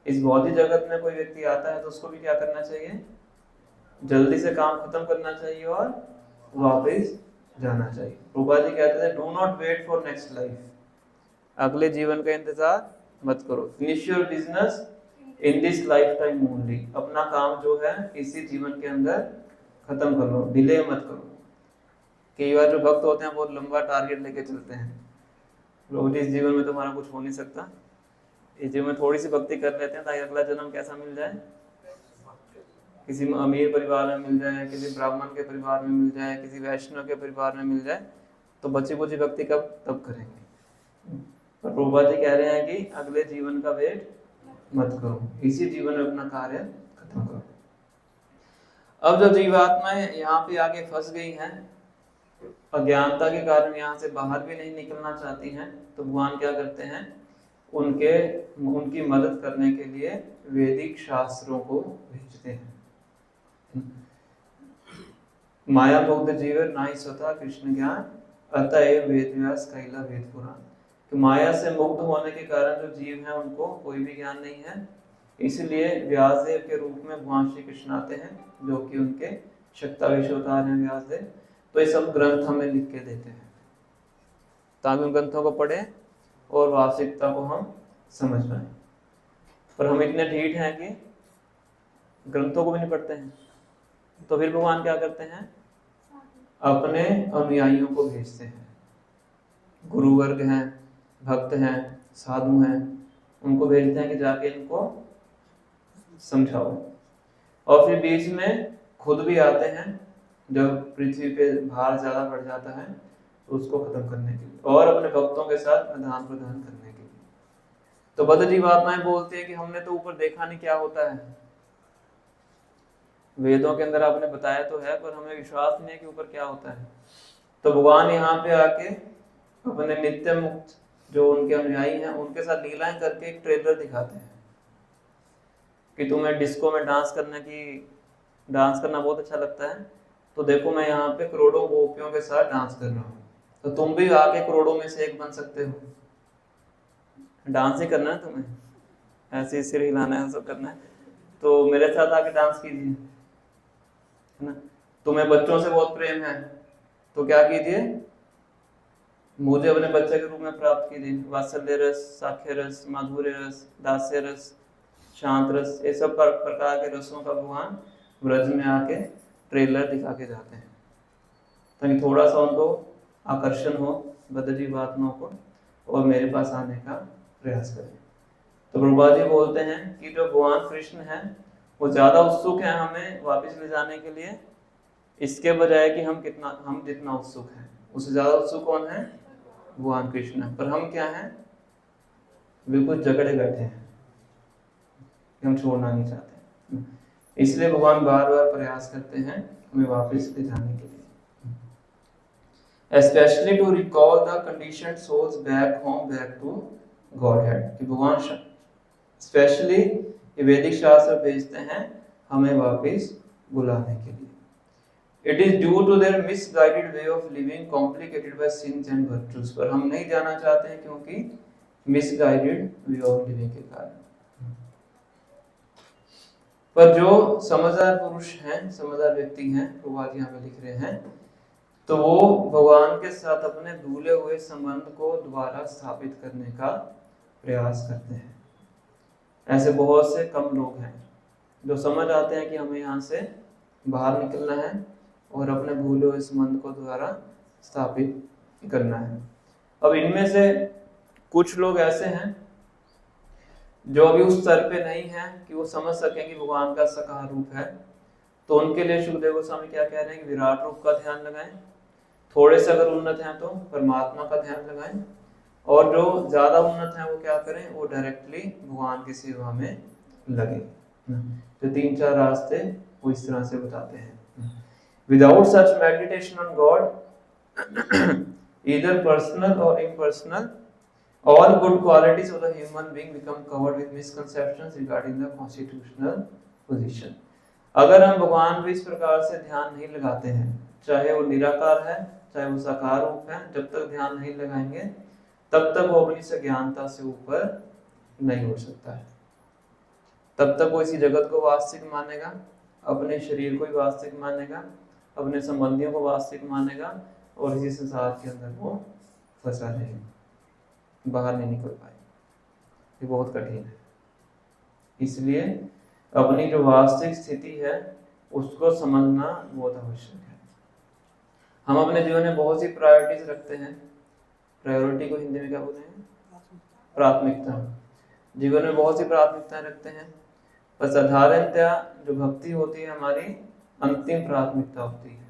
B: इस भौतिक जगत में कोई व्यक्ति आता है तो उसको भी क्या करना चाहिए, जल्दी से काम खत्म करना चाहिए और वापस जाना चाहिए। प्रभुपाद जी कहते थे do not wait for next life, अगले जीवन का इंतजार मत करो। Finish your business in this life time only, अपना काम जो है इसी जीवन के अंदर खत्म कर लो, डिले मत करो। कई बार जो भक्त होते हैं बहुत लंबा टारगेट लेके चलते हैं, रोज इस जीवन में तुम्हारा कुछ हो नहीं सकता, इस जीवन में थोड़ी सी भक्ति कर लेते हैं ताकि अगला जन्म कैसा मिल जाए, किसी अमीर परिवार में मिल जाए, किसी ब्राह्मण के परिवार में मिल जाए, किसी वैष्णव के परिवार में मिल जाए, तो बची कुची भक्ति कब तब करेंगे। पर प्रभुपाद जी कह रहे हैं कि अगले जीवन का वेट मत करो, इसी जीवन में अपना कार्य खत्म करो। अब जब जीवात्माएं यहाँ पे आके फंस गई हैं, अज्ञानता के कारण यहाँ से बाहर भी नहीं निकलना चाहती हैं, तो भगवान क्या करते हैं, उनकी मदद करने के लिए वैदिक शास्त्रों को भेजते हैं। माया मुग्ध जीव नाहि स्वतः कृष्ण ज्ञान, अतएव वेद व्यास कैला वेद पुराण। तो माया से मुक्त होने के कारण जो जीव हैं उनको कोई भी ज्ञान नहीं है, इसलिए व्यासदेव के रूप में भगवान श्री कृष्ण आते हैं, जो कि उनके शक्तावेश अवतार हैं व्यासदेव। तो ये सब ग्रंथ हमें लिख के देते हैं ताकि उन ग्रंथों को पढ़े और वास्तविकता को हम समझ पाए। पर हम इतने ढीठ हैं कि ग्रंथों को भी नहीं पढ़ते हैं, तो फिर भगवान क्या करते हैं, अपने अनुयायियों को भेजते हैं। गुरु वर्ग हैं, भक्त हैं, साधु हैं, उनको भेजते हैं कि जाके इनको समझाओ। और फिर बीच में खुद भी आते हैं जब पृथ्वी पे भार ज्यादा बढ़ जाता है तो उसको खत्म करने के लिए और अपने भक्तों के साथ आदान प्रदान करने के लिए। तो बद्ध जीवात्माएं बोलते हैं कि हमने तो ऊपर देखा नहीं क्या होता है, वेदों के अंदर आपने बताया तो है पर हमें विश्वास नहीं है कि ऊपर क्या होता है। तो भगवान यहाँ पे आके अपने नित्य मुक्त जो उनके अनुयायी हैं उनके साथ लीलाएं करके एक ट्रेलर दिखाते हैं कि तुम्हें डिस्को में डांस करना बहुत अच्छा लगता है, तो देखो मैं यहाँ पे करोड़ों गोपियों के साथ डांस कर रहा हूँ, तो तुम भी आके करोड़ों में से एक बन सकते हो। डांस ही करना है तुम्हें, ऐसे सिर हिलाना है, सब करना है, तो मेरे साथ आके डांस कीजिए, है ना। तुम्हें बच्चों से बहुत प्रेम है तो क्या कीजिए, मुझे अपने बच्चे के रूप में प्राप्त कीजिए। वात्सल्य रस, साख्य रस, माधुर्य रस, दास्य रस, शांत रस, ये सब प्रकार के रसों का भगवान ब्रज में आके ट्रेलर दिखा के जाते हैं ताकि थोड़ा सा उनको आकर्षण हो बद्ध जीवात्माओं को और मेरे पास आने का प्रयास करें। तो प्रभुपाद जी बोलते हैं कि जो भगवान कृष्ण हैं वो ज्यादा उत्सुक हैं हमें वापस ले जाने के लिए, इसके बजाय कि हम जितना उत्सुक हैं, उससे ज्यादा उत्सुक कौन है, भगवान कृष्ण है। पर हम क्या हैं, बिल्कुल जकड़े बैठे हैं, हम छोड़ना नहीं चाहते, इसलिए भगवान बार बार प्रयास करते हैं हमें वापस ले जाने के लिए। Especially to recall the conditioned souls back home, back to Godhead। कि भगवान स्पेशली वैदिक शास्त्र भेजते हैं हमें वापस बुलाने के लिए। It is due to their misguided way of living, complicated by sins and virtues। पर हम नहीं जाना चाहते हैं क्योंकि misguided way of living के कारण। पर जो समझदार पुरुष हैं, समझदार व्यक्ति हैं, वो आज यहाँ पे लिख रहे हैं, तो वो भगवान के साथ अपने भूले हुए संबंध को दोबारा स्थापित करने का प्रयास करते हैं। ऐसे बहुत से कम लोग हैं जो समझ आते हैं कि हमें यहाँ से बाहर निकलना है और अपने भूले हुए संबंध को दोबारा स्थापित करना है। अब इनमें से कुछ लोग ऐसे हैं जो अभी उस स्तर पे नहीं है कि वो समझ सकें कि भगवान का साकार रूप है, तो उनके लिए सुखदेव गोस्वामी क्या कह रहे हैं कि विराट रूप का ध्यान लगाएं। थोड़े से अगर उन्नत हैं तो परमात्मा का ध्यान लगाएं, और जो ज्यादा उन्नत हैं वो क्या करें, वो डायरेक्टली भगवान की सेवा में लगे। जो 3-4 रास्ते वो इस तरह से बताते हैं। Without such meditation on God either personal और impersonal, all good qualities of the human being become covered with misconceptions regarding the constitutional position। अगर हम भगवान पे इस प्रकार से ध्यान नहीं लगाते हैं, चाहे वो निराकार है चाहे वो साकार रूप है, जब तक ध्यान नहीं लगाएंगे तब तक वो अपनी सज्ञानता से ऊपर नहीं उठ सकता है। तब तक वो इसी जगत को वास्तविक मानेगा, अपने शरीर को ही वास्तविक मानेगा, अपने संबंधियों को वास्तविक मानेगा और इसी संसार के अंदर वो फंसा रहेगा, बाहर नहीं निकल पाए। ये बहुत कठिन है। इसलिए अपनी जो वास्तविक स्थिति है उसको समझना बहुत आवश्यक है। हम अपने जीवन में बहुत सी प्रायोरिटीज रखते हैं। प्रायोरिटी को हिंदी में क्या बोलते हैं? प्राथमिकता। जीवन में बहुत सी प्राथमिकताएं रखते हैं, पर साधारणतया जो भक्ति होती है हमारी अंतिम प्राथमिकता होती है।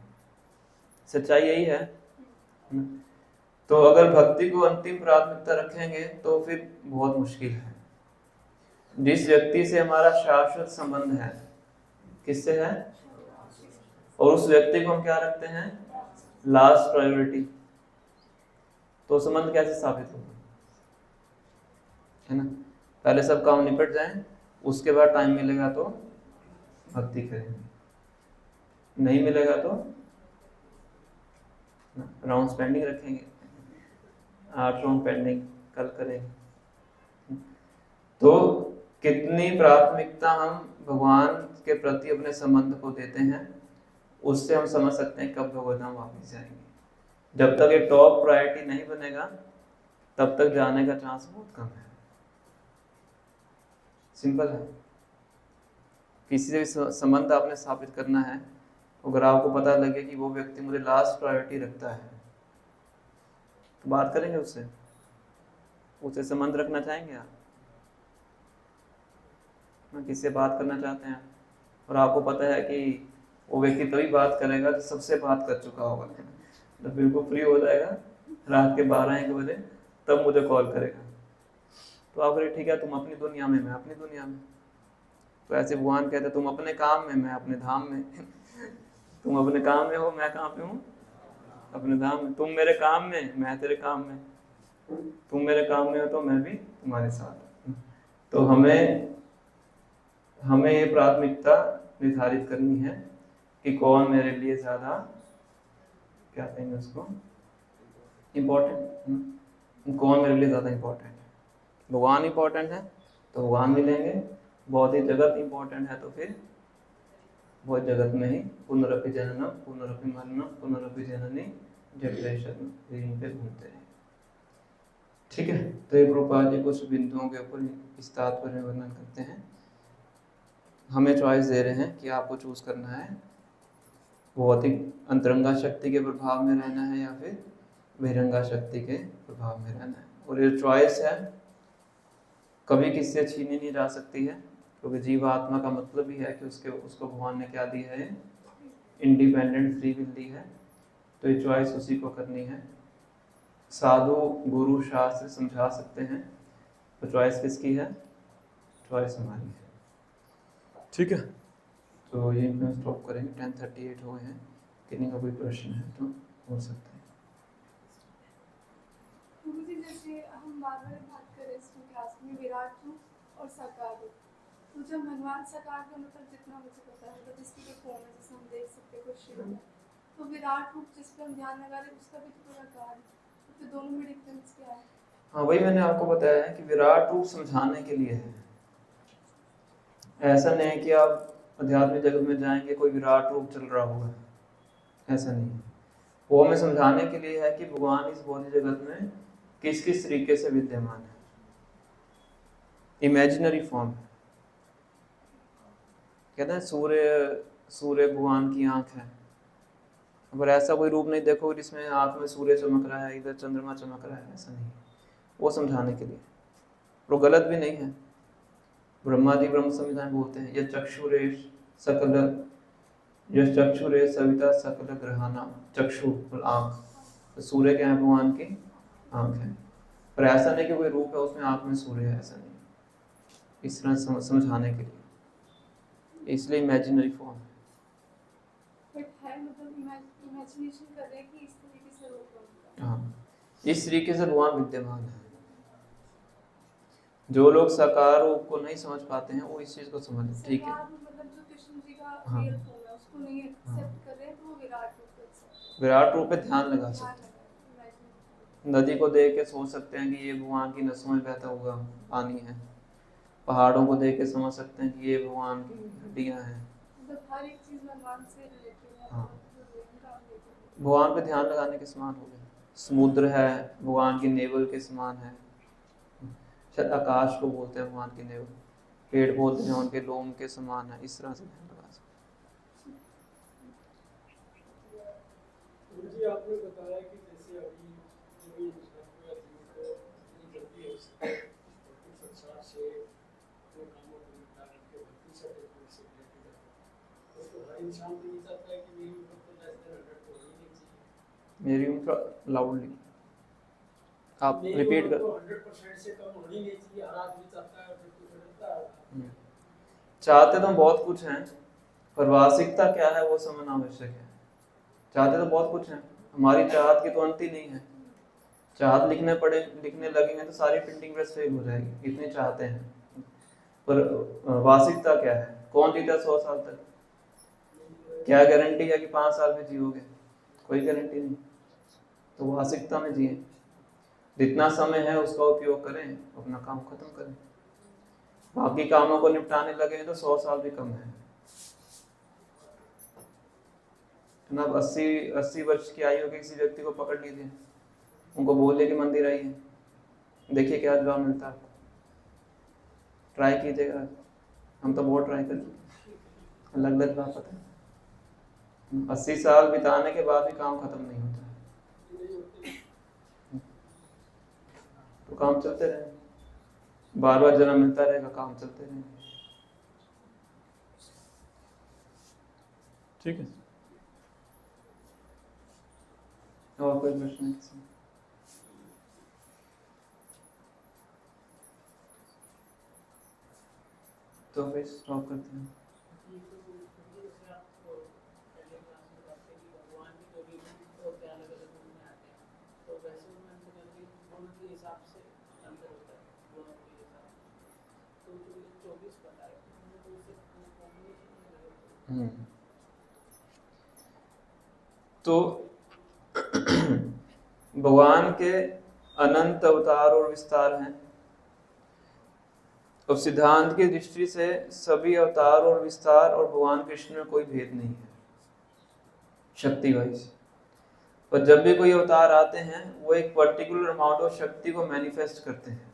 B: सच्चाई यही है। तो अगर भक्ति को अंतिम प्राथमिकता रखेंगे तो फिर बहुत मुश्किल है। जिस व्यक्ति से हमारा शाश्वत संबंध है, किससे है? और उस व्यक्ति को हम क्या रखते हैं? Last priority. तो संबंध कैसे स्थापित होगा? है ना? पहले सब काम निपट जाएं, उसके बाद टाइम मिलेगा तो भक्ति करेंगे, नहीं मिलेगा तो राउंड पेंडिंग रखेंगे, 8 राउंड पेंडिंग कल करेंगे। तो कितनी प्राथमिकता हम भगवान के प्रति अपने संबंध को देते हैं, उससे हम समझ सकते हैं कब भगवत धाम वापस जाएंगे। जब तक ये टॉप प्रायोरिटी नहीं बनेगा तब तक जाने का चांस बहुत कम है। सिंपल है। किसी से भी संबंध आपने स्थापित करना है, अगर आपको पता लगे कि वो व्यक्ति मुझे लास्ट प्रायोरिटी रखता है तो बात करेंगे उससे संबंध रखना चाहेंगे आप? किसी से बात करना चाहते हैं और आपको पता है कि वो व्यक्ति तभी बात करेगा जो सबसे बात कर चुका होगा, जब बिल्कुल फ्री हो जाएगा रात के 12-1 बजे तब मुझे कॉल करेगा। तो आप बोले ठीक है, तुम अपनी दुनिया में, मैं अपनी दुनिया में। तो ऐसे भगवान कहते तुम अपने काम में, मैं अपने धाम में। तुम अपने काम में हो, मैं कहाँ पे हूँ? अपने धाम में। तुम मेरे काम में, मैं तेरे काम में। तुम मेरे काम में हो तो मैं भी तुम्हारे साथ। तो हमें ये प्राथमिकता निर्धारित करनी है कि कौन मेरे लिए ज्यादा, क्या कहेंगे उसको, इम्पोर्टेंट, कौन मेरे लिए ज्यादा इम्पोर्टेंट है। भगवान इम्पोर्टेंट है तो भगवान मिलेंगे, भौतिक जगत इम्पोर्टेंट है तो फिर बहुत जगत में ही पुनरपि जननम पुनरपि मरणम पुनरपि जननी जठरे शतम पे घूमते हैं। ठीक है। तो ये प्रभुपाद जी कुछ बिंदुओं के ऊपर इस तात्पर्य में वर्णन करते हैं। हमें चॉइस दे रहे हैं कि आपको चूज करना है भौतिक अंतरंगा शक्ति के प्रभाव में रहना है या फिर बहिरंगा शक्ति के प्रभाव में रहना है। और ये चॉइस है कभी किसी से छीनी नहीं जा सकती है, क्योंकि जीवात्मा का मतलब ही है कि उसको भगवान ने क्या दी है? इंडिपेंडेंट फ्री विल दी है। तो ये चॉइस उसी को करनी है। साधु गुरु शास्त्र समझा सकते हैं, तो चॉइस किसकी है? चॉइस हमारी है। ठीक है। तो ये हम स्टॉप करेंगे। 10:38 हो गए हैं। किन्हीं का कोई प्रश्न है तो हो सकता है।
D: जैसे हम बात करें इसमें क्लास में विराट रूप और साकार रूप, तो जब भगवान साकार का मतलब जितना मुझे पता है, मतलब इसकी जो फॉर्म है जिसे हम देख सकते हैं क्वेश्चन में, तो विराट रूप जिस पर हम ध्यान लगा रहे उसका भी तो आकार है, तो दोनों में डिफरेंस क्या है?
B: हाँ, वही मैंने आपको बताया है कि विराट रूप समझाने के लिए है। ऐसा नहीं है कि आप आध्यात्मिक जगत में जाएंगे कोई विराट रूप चल रहा होगा, ऐसा नहीं है। वो हमें समझाने के लिए है कि भगवान इस भौतिक जगत में किस किस तरीके से विद्यमान है। इमेजिनरी फॉर्म है। कहते हैं सूर्य भगवान की आंख है, अगर ऐसा कोई रूप नहीं देखो जिसमें आंख में सूर्य चमक रहा है, इधर चंद्रमा चमक रहा है, ऐसा नहीं। वो समझाने के लिए, वो गलत भी नहीं है। ब्रह्मा जी ब्रह्म संविधान बोलते हैं, यह चक्षुरे सविता सकल ग्रहाणाम। चक्षु और आंख, तो सूर्य क्या है? भगवान की आंख है। पर ऐसा नहीं कि कोई रूप है उसमें आंख में सूर्य है, ऐसा नहीं। इस तरह समझाने के लिए, इसलिए इमेजिनरी फॉर्म है।
D: मतलब इमेजिनेशन कर रहे हैं कि इस तरीके से रूप बनता है।
B: हाँ, इस तरीके से भगवान विद्यमान है। जो लोग साकार रूप को नहीं समझ पाते हैं वो इस चीज को समझ लें। ठीक है।
D: मतलब जो कृष्ण जी का
B: हाँ,
D: रियल फॉर्म है उसको नहीं एक्सेप्ट कर रहे हैं, तो वो विराट रूप को एक्सेप्ट,
B: विराट रूप पे ध्यान लगा सकते हैं। नदी को देख के सोच सकते हैं कि ये भगवान की नसों में बहता हुआ पानी है। पहाड़ों को देख के समझ सकते हैं कि ये भगवान की हड्डियां हैं।
D: मतलब हर एक चीज भगवान से रिलेटेड है।
B: हाँ, भगवान पे ध्यान लगाने के समान हो गए। समुद्र है भगवान की नेवल के समान है, शायद आकाश को बोलते हैं भगवान की नेवल, पेड़ पौधे हैं उनके लोम के समान है, इस तरह से ध्यान लगा सकते।
E: जी आपने बताया कि जैसे अभी जो भी संसार से जो कामों को निपटा करके भक्ति से तो हर इंसान भी ये चाहता है कि मेरी उम्र तो लेस देन 100 तो होनी नहीं चाहिए।
B: मेरी उम्र लाउडली आप रिपीट कर।
E: 100% से कम होनी नहीं चाहिए, हर आदमी चाहता है,
B: चाहते तो बहुत कुछ हैं, पर वास्तविकता क्या है वो समझना आवश्यक है। चाहते तो बहुत कुछ हैं, हमारी चाहत की तो अंत ही नहीं है। चाहत लिखने लगेंगे तो सारी प्रिंटिंग प्रेस फेल हो जाएगी, इतने चाहते हैं। पर वास्तविकता क्या है? कौन जीता 100 साल तक? क्या गारंटी है कि 5 साल में जियोगे? कोई गारंटी नहीं। तो वास्तविकता में जिए, जितना समय है उसका उपयोग करें, अपना काम खत्म करें। बाकी कामों को निपटाने लगे तो 100 साल भी कम है ना। 80 वर्ष की आयु के किसी व्यक्ति को पकड़ लीजिए, उनको बोलिए कि मंदिर आइए, देखिए क्या जवाब मिलता है आपको। ट्राई कीजिएगा, हम तो बहुत ट्राई कर चुके, अलग अलग बात पता है। 80 साल बिताने के बाद भी काम खत्म नहीं होता है, तो काम चलते रहे, बार बार जन्म मिलता रहेगा, काम चलते रहे। ठीक है, और कोई प्रश्न है किसी? तो फिर स्टॉप करते हैं। तो भगवान के अनंत अवतार और विस्तार हैं। अब सिद्धांत की दृष्टि से सभी अवतार और विस्तार और भगवान कृष्ण में कोई भेद नहीं है शक्ति वाइज। पर जब भी कोई अवतार आते हैं वो एक पर्टिकुलर अमाउंट ऑफ शक्ति को मैनिफेस्ट करते हैं।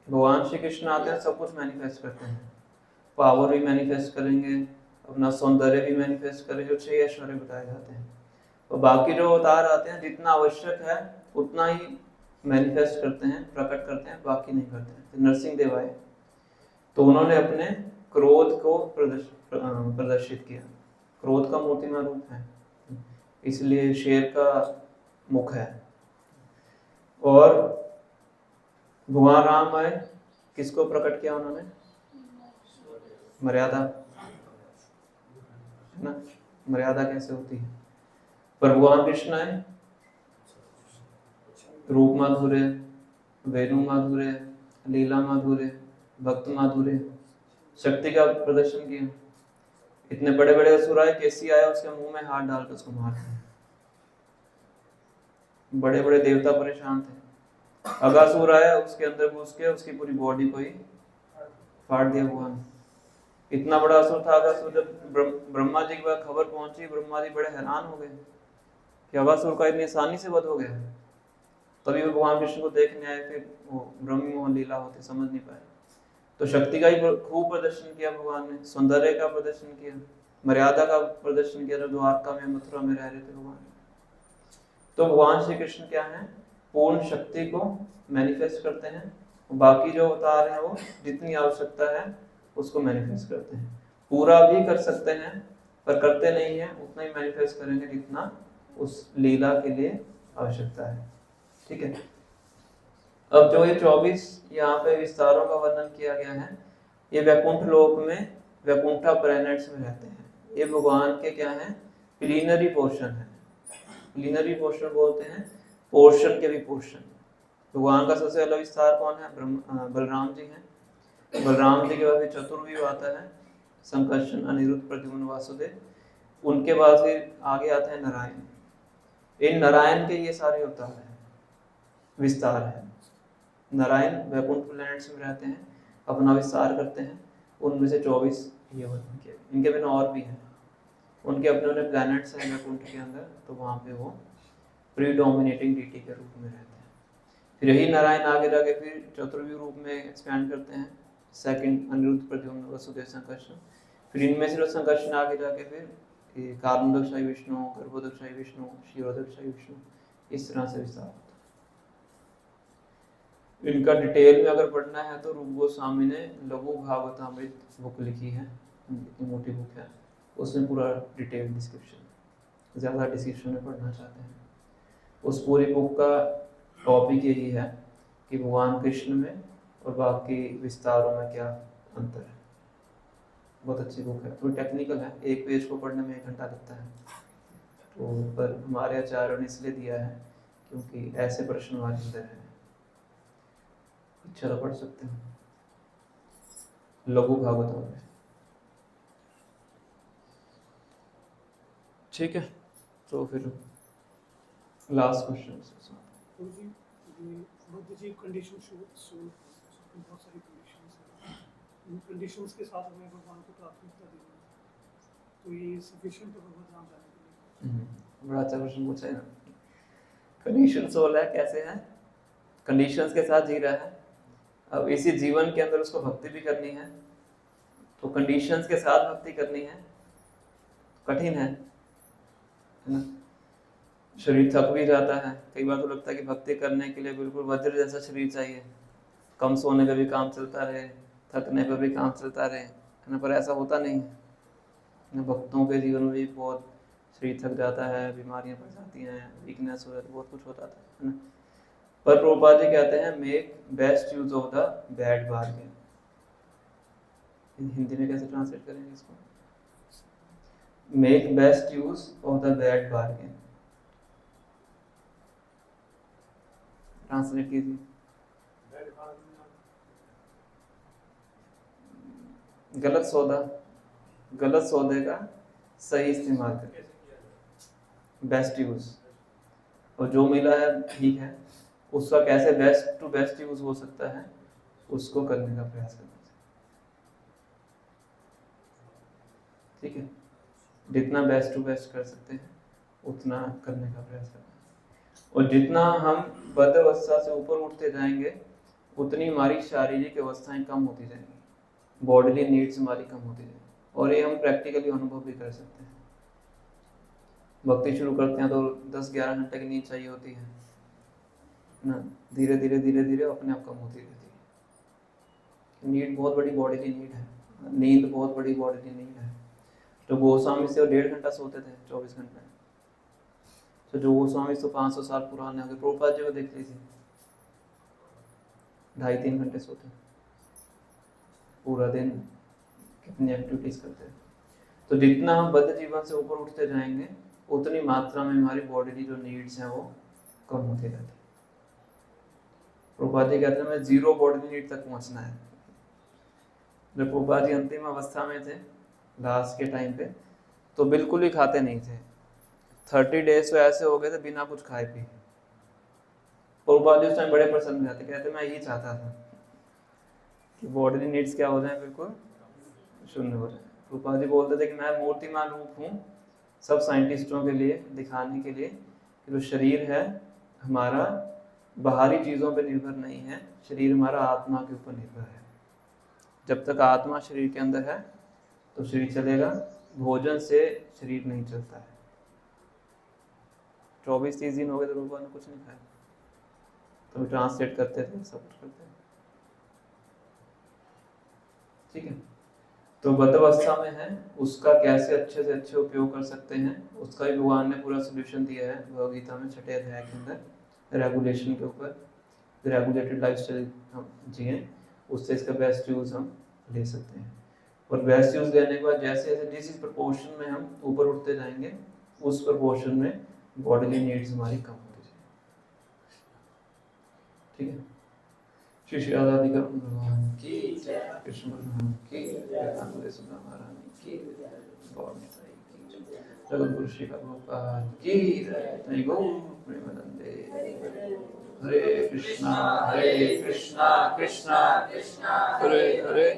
B: भगवान श्री कृष्ण आते हैं, सब कुछ मैनिफेस्ट करते हैं, पावर भी मैनिफेस्ट करेंगे, अपना सौंदर्य भी मैनिफेस्ट करेंगे, 6 ऐश्वर्य बताए जाते हैं। और बाकी जो अवतार आते हैं जितना आवश्यक है उतना ही मैनिफेस्ट करते हैं, प्रकट करते हैं, बाकी नहीं करते हैं। तो नरसिंह देव आए तो उन्होंने अपने क्रोध को प्रदर्शित किया। क्रोध का मूर्तिमान रूप है, इसलिए शेर का मुख है। और भगवान राम आए, किसको प्रकट किया उन्होंने? मर्यादा, है ना, मर्यादा कैसे होती है। पर भगवान कृष्ण आए, रूप माधुर्य, वेणु माधुर्य, लीला माधुर्य, भक्त माधुर्य, शक्ति का प्रदर्शन किया। इतने बड़े बड़े असुर आए, कैसी आया, उसके मुंह में हाथ डालकर उसको मार दिया। बड़े बड़े देवता परेशान थे। अगासुर आया, उसके अंदर घुस के उसकी पूरी बॉडी को ही फाड़ दिया भगवान। इतना बड़ा असुर था अगासुर। जब ब्रह्मा जी की बात खबर पहुंची, ब्रह्मा जी बड़े हैरान हो गए कि अगासुर का इतनी आसानी से वध हो गया। तभी वो भगवान कृष्ण को देखने आए, फिर वो ब्रह्म मोहन लीला होते समझ नहीं पाए। तो शक्ति का ही खूब प्रदर्शन किया भगवान ने, सौंदर्य का प्रदर्शन किया, मर्यादा का प्रदर्शन किया। द्वारका में, मथुरा में रह रहे थे भगवान। तो भगवान श्री कृष्ण क्या है, पूर्ण शक्ति को मैनिफेस्ट करते हैं। बाकी जो अवतार है वो जितनी आवश्यकता है उसको मैनिफेस्ट करते हैं। पूरा भी कर सकते हैं पर करते नहीं है, उतना ही मैनिफेस्ट करेंगे जितना उस लीला के लिए आवश्यकता है। ठीक है। अब जो ये 24 यहाँ पे विस्तारों का वर्णन किया गया है, ये वैकुंठ लोक में वैकुंठा प्लैनेट्स में रहते हैं। ये भगवान के क्या है, प्लीनरी पोर्शन है। प्लीनरी पोर्शन बोलते हैं पोर्शन के भी पोर्शन। भगवान का सबसे अलग विस्तार कौन है? बलराम जी हैं। बलराम जी के बाद चतुर्व्यूह आता है, संकर्षण, अनिरुद्ध, प्रद्युम्न, वासुदेव। उनके बाद फिर आगे आता है नारायण। इन नारायण के ये सारे अवतार हैं, विस्तार है। नारायण वैकुंठ प्लैनेट्स में रहते हैं, अपना विस्तार करते हैं। उनमें से 24 ये वर्णन किए। इनके बिना और भी हैं। उनके अपने अपने प्लैनेट्स हैं वैकुंठ के अंदर, तो वहाँ पे वो प्रीडोमिनेटिंग डीटी के रूप में रहते हैं। फिर यही नारायण आगे जाके फिर चतुर्व्यूह रूप में एक्सपैंड करते हैं, सेकंड अनिरुद्ध, प्रद्युम्न, वसुदेव, संकर्षण। फिर इनमें से संकर्षण आगे जाके फिर कारणोदकशाही विष्णु, गर्भोदकशाही विष्णु, क्षीरोदकशाही विष्णु, इस तरह से विस्तार होता है। इनका डिटेल में अगर पढ़ना है तो रूप गोस्वामी ने लघु भागवतामृत बुक लिखी है, इतनी मोटी बुक है, उसमें पूरा डिटेल डिस्क्रिप्शन, ज़्यादा डिस्क्रिप्शन में पढ़ना चाहते हैं। उस पूरी बुक का टॉपिक यही है कि भगवान कृष्ण में और बाकी विस्तारों में क्या अंतर है। बहुत अच्छी बुक है, थोड़ी टेक्निकल है, एक पेज को पढ़ने में 1 घंटा लगता है, तो पर हमारे आचार्यों ने इसलिए दिया है क्योंकि ऐसे प्रश्न हमारे अंदर है, इच्छा तो पढ़ सकते हैं लघु भागवतों में। ठीक है, तो फिर last question
E: Buddha ji condition बहुत सारी कंडीशंस हैं, इन कंडीशंस के साथ हमें भगवान को प्राथमिकता देनी है, तो ये सफिशिएंट है भगवत धाम जाने के लिए?
B: बड़ा अच्छा क्वेश्चन पूछा है ना। कंडीशन 16 कैसे है, कंडीशंस के साथ जी रहा है, अब इसी जीवन के अंदर उसको भक्ति भी करनी है, तो कंडीशंस के साथ भक्ति करनी है, कठिन है ना। शरीर थक भी जाता है, कई बार तो लगता है कि भक्ति करने के लिए बिल्कुल वज्र जैसा शरीर चाहिए, कम सोने पे भी काम चलता रहे, थकने पे भी काम चलता रहे, है ना, पर ऐसा होता नहीं है। भक्तों के जीवन में भी बहुत शरीर थक जाता है, बीमारियां पड़ जाती हैं, वीकनेस हो जाती है, बहुत कुछ होता है ना। पर प्रभुपाद जी कहते हैं make best use of the bad bargain. Hindi में कैसे ट्रांसलेट करेंगे इसको? Make best use of the bad bargain, translate कीजिए। गलत सौदा, गलत सौदे का सही इस्तेमाल करें, बेस्ट यूज, और जो मिला है ठीक है, उसका कैसे बेस्ट टू बेस्ट यूज हो सकता है उसको करने का प्रयास करना चाहिए। ठीक है, जितना बेस्ट टू बेस्ट कर सकते हैं उतना करने का प्रयास करना है, और जितना हम बद्ध अवस्था से ऊपर उठते जाएंगे उतनी हमारी शारीरिक अवस्थाएं कम होती जाएंगी, बॉडीली नीड्स हमारी कम होती जाएंगी, और ये हम प्रैक्टिकली अनुभव भी कर सकते हैं। भक्ति शुरू करते हैं तो 10-11 घंटे की नींद चाहिए होती है ना, धीरे धीरे धीरे धीरे अपने आप कम होती रहती है। नीड बहुत बड़ी बॉडीली नीड है, नींद बहुत बड़ी बॉडीली नीड है। तो गोस्वामी से 1.5 घंटा सोते थे 24 घंटे, तो जो गोस्वामी तो 500 साल पुराने हो गए, प्रभुपाद जी को देख लीजिए 2.5-3 घंटे सोते, पूरा दिन कितनी एक्टिविटीज करते हैं। तो जितना हम बद्ध जीवन से ऊपर उठते जाएंगे उतनी मात्रा में हमारी बॉडी की जो नीड्स हैं वो कम होती रहती है। प्रभुपाद जी कहते हैं मैं 0 बॉडी नीड तक पहुंचना है। जब प्रभुपाद जी अंतिम अवस्था में थे, लास्ट के टाइम पे, तो बिल्कुल ही खाते नहीं थे, 30 डेज तो ऐसे हो गए थे बिना कुछ खाए पिए। प्रभुपाद जी उस टाइम बड़े प्रसन्न रहते, कहते मैं यही चाहता था कि बॉडी नीड्स क्या हो जाए, बिल्कुल शून्य हो जाए। प्रभुपाद जी बोलते थे कि मैं मूर्तिमान रूप हूँ सब साइंटिस्टों के लिए दिखाने के लिए कि जो शरीर है हमारा बाहरी चीज़ों पे निर्भर नहीं है, शरीर हमारा आत्मा के ऊपर निर्भर है। जब तक आत्मा शरीर के अंदर है तो शरीर चलेगा, भोजन से शरीर नहीं चलता है। 24-30 दिन हो गए तो लोगों ने कुछ नहीं खाया, तो ट्रांसलेट करते थे, सब कुछ करते थे। ठीक है, तो बद्ध अवस्था में है उसका कैसे अच्छे से अच्छे उपयोग कर सकते हैं, उसका भी भगवान ने पूरा सोल्यूशन दिया है भगवद गीता में 6ठे अध्याय के अंदर, रेगुलेशन के ऊपर। रेगुलेटेड लाइफस्टाइल हम जिए, उससे इसका बेस्ट यूज हम ले सकते हैं। और बेस्ट यूज लेने के बाद जैसे जैसे जिस प्रपोर्शन में हम ऊपर उठते जाएंगे उस प्रपोर्शन में बॉडीली नीड्स हमारी कम होती जाएंगी। ठीक है, श्री श्री राधा भगवान की जय, कृष्ण भगवान की जय, सुधा महारानी की जय, जगत गुरु श्री प्रभुपाद की जय। जय गौ प्रेमानंदे। हरे कृष्णा कृष्णा कृष्णा हरे हरे,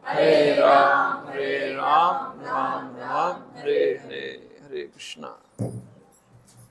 B: हरे राम राम राम हरे हरे। कृष्णा।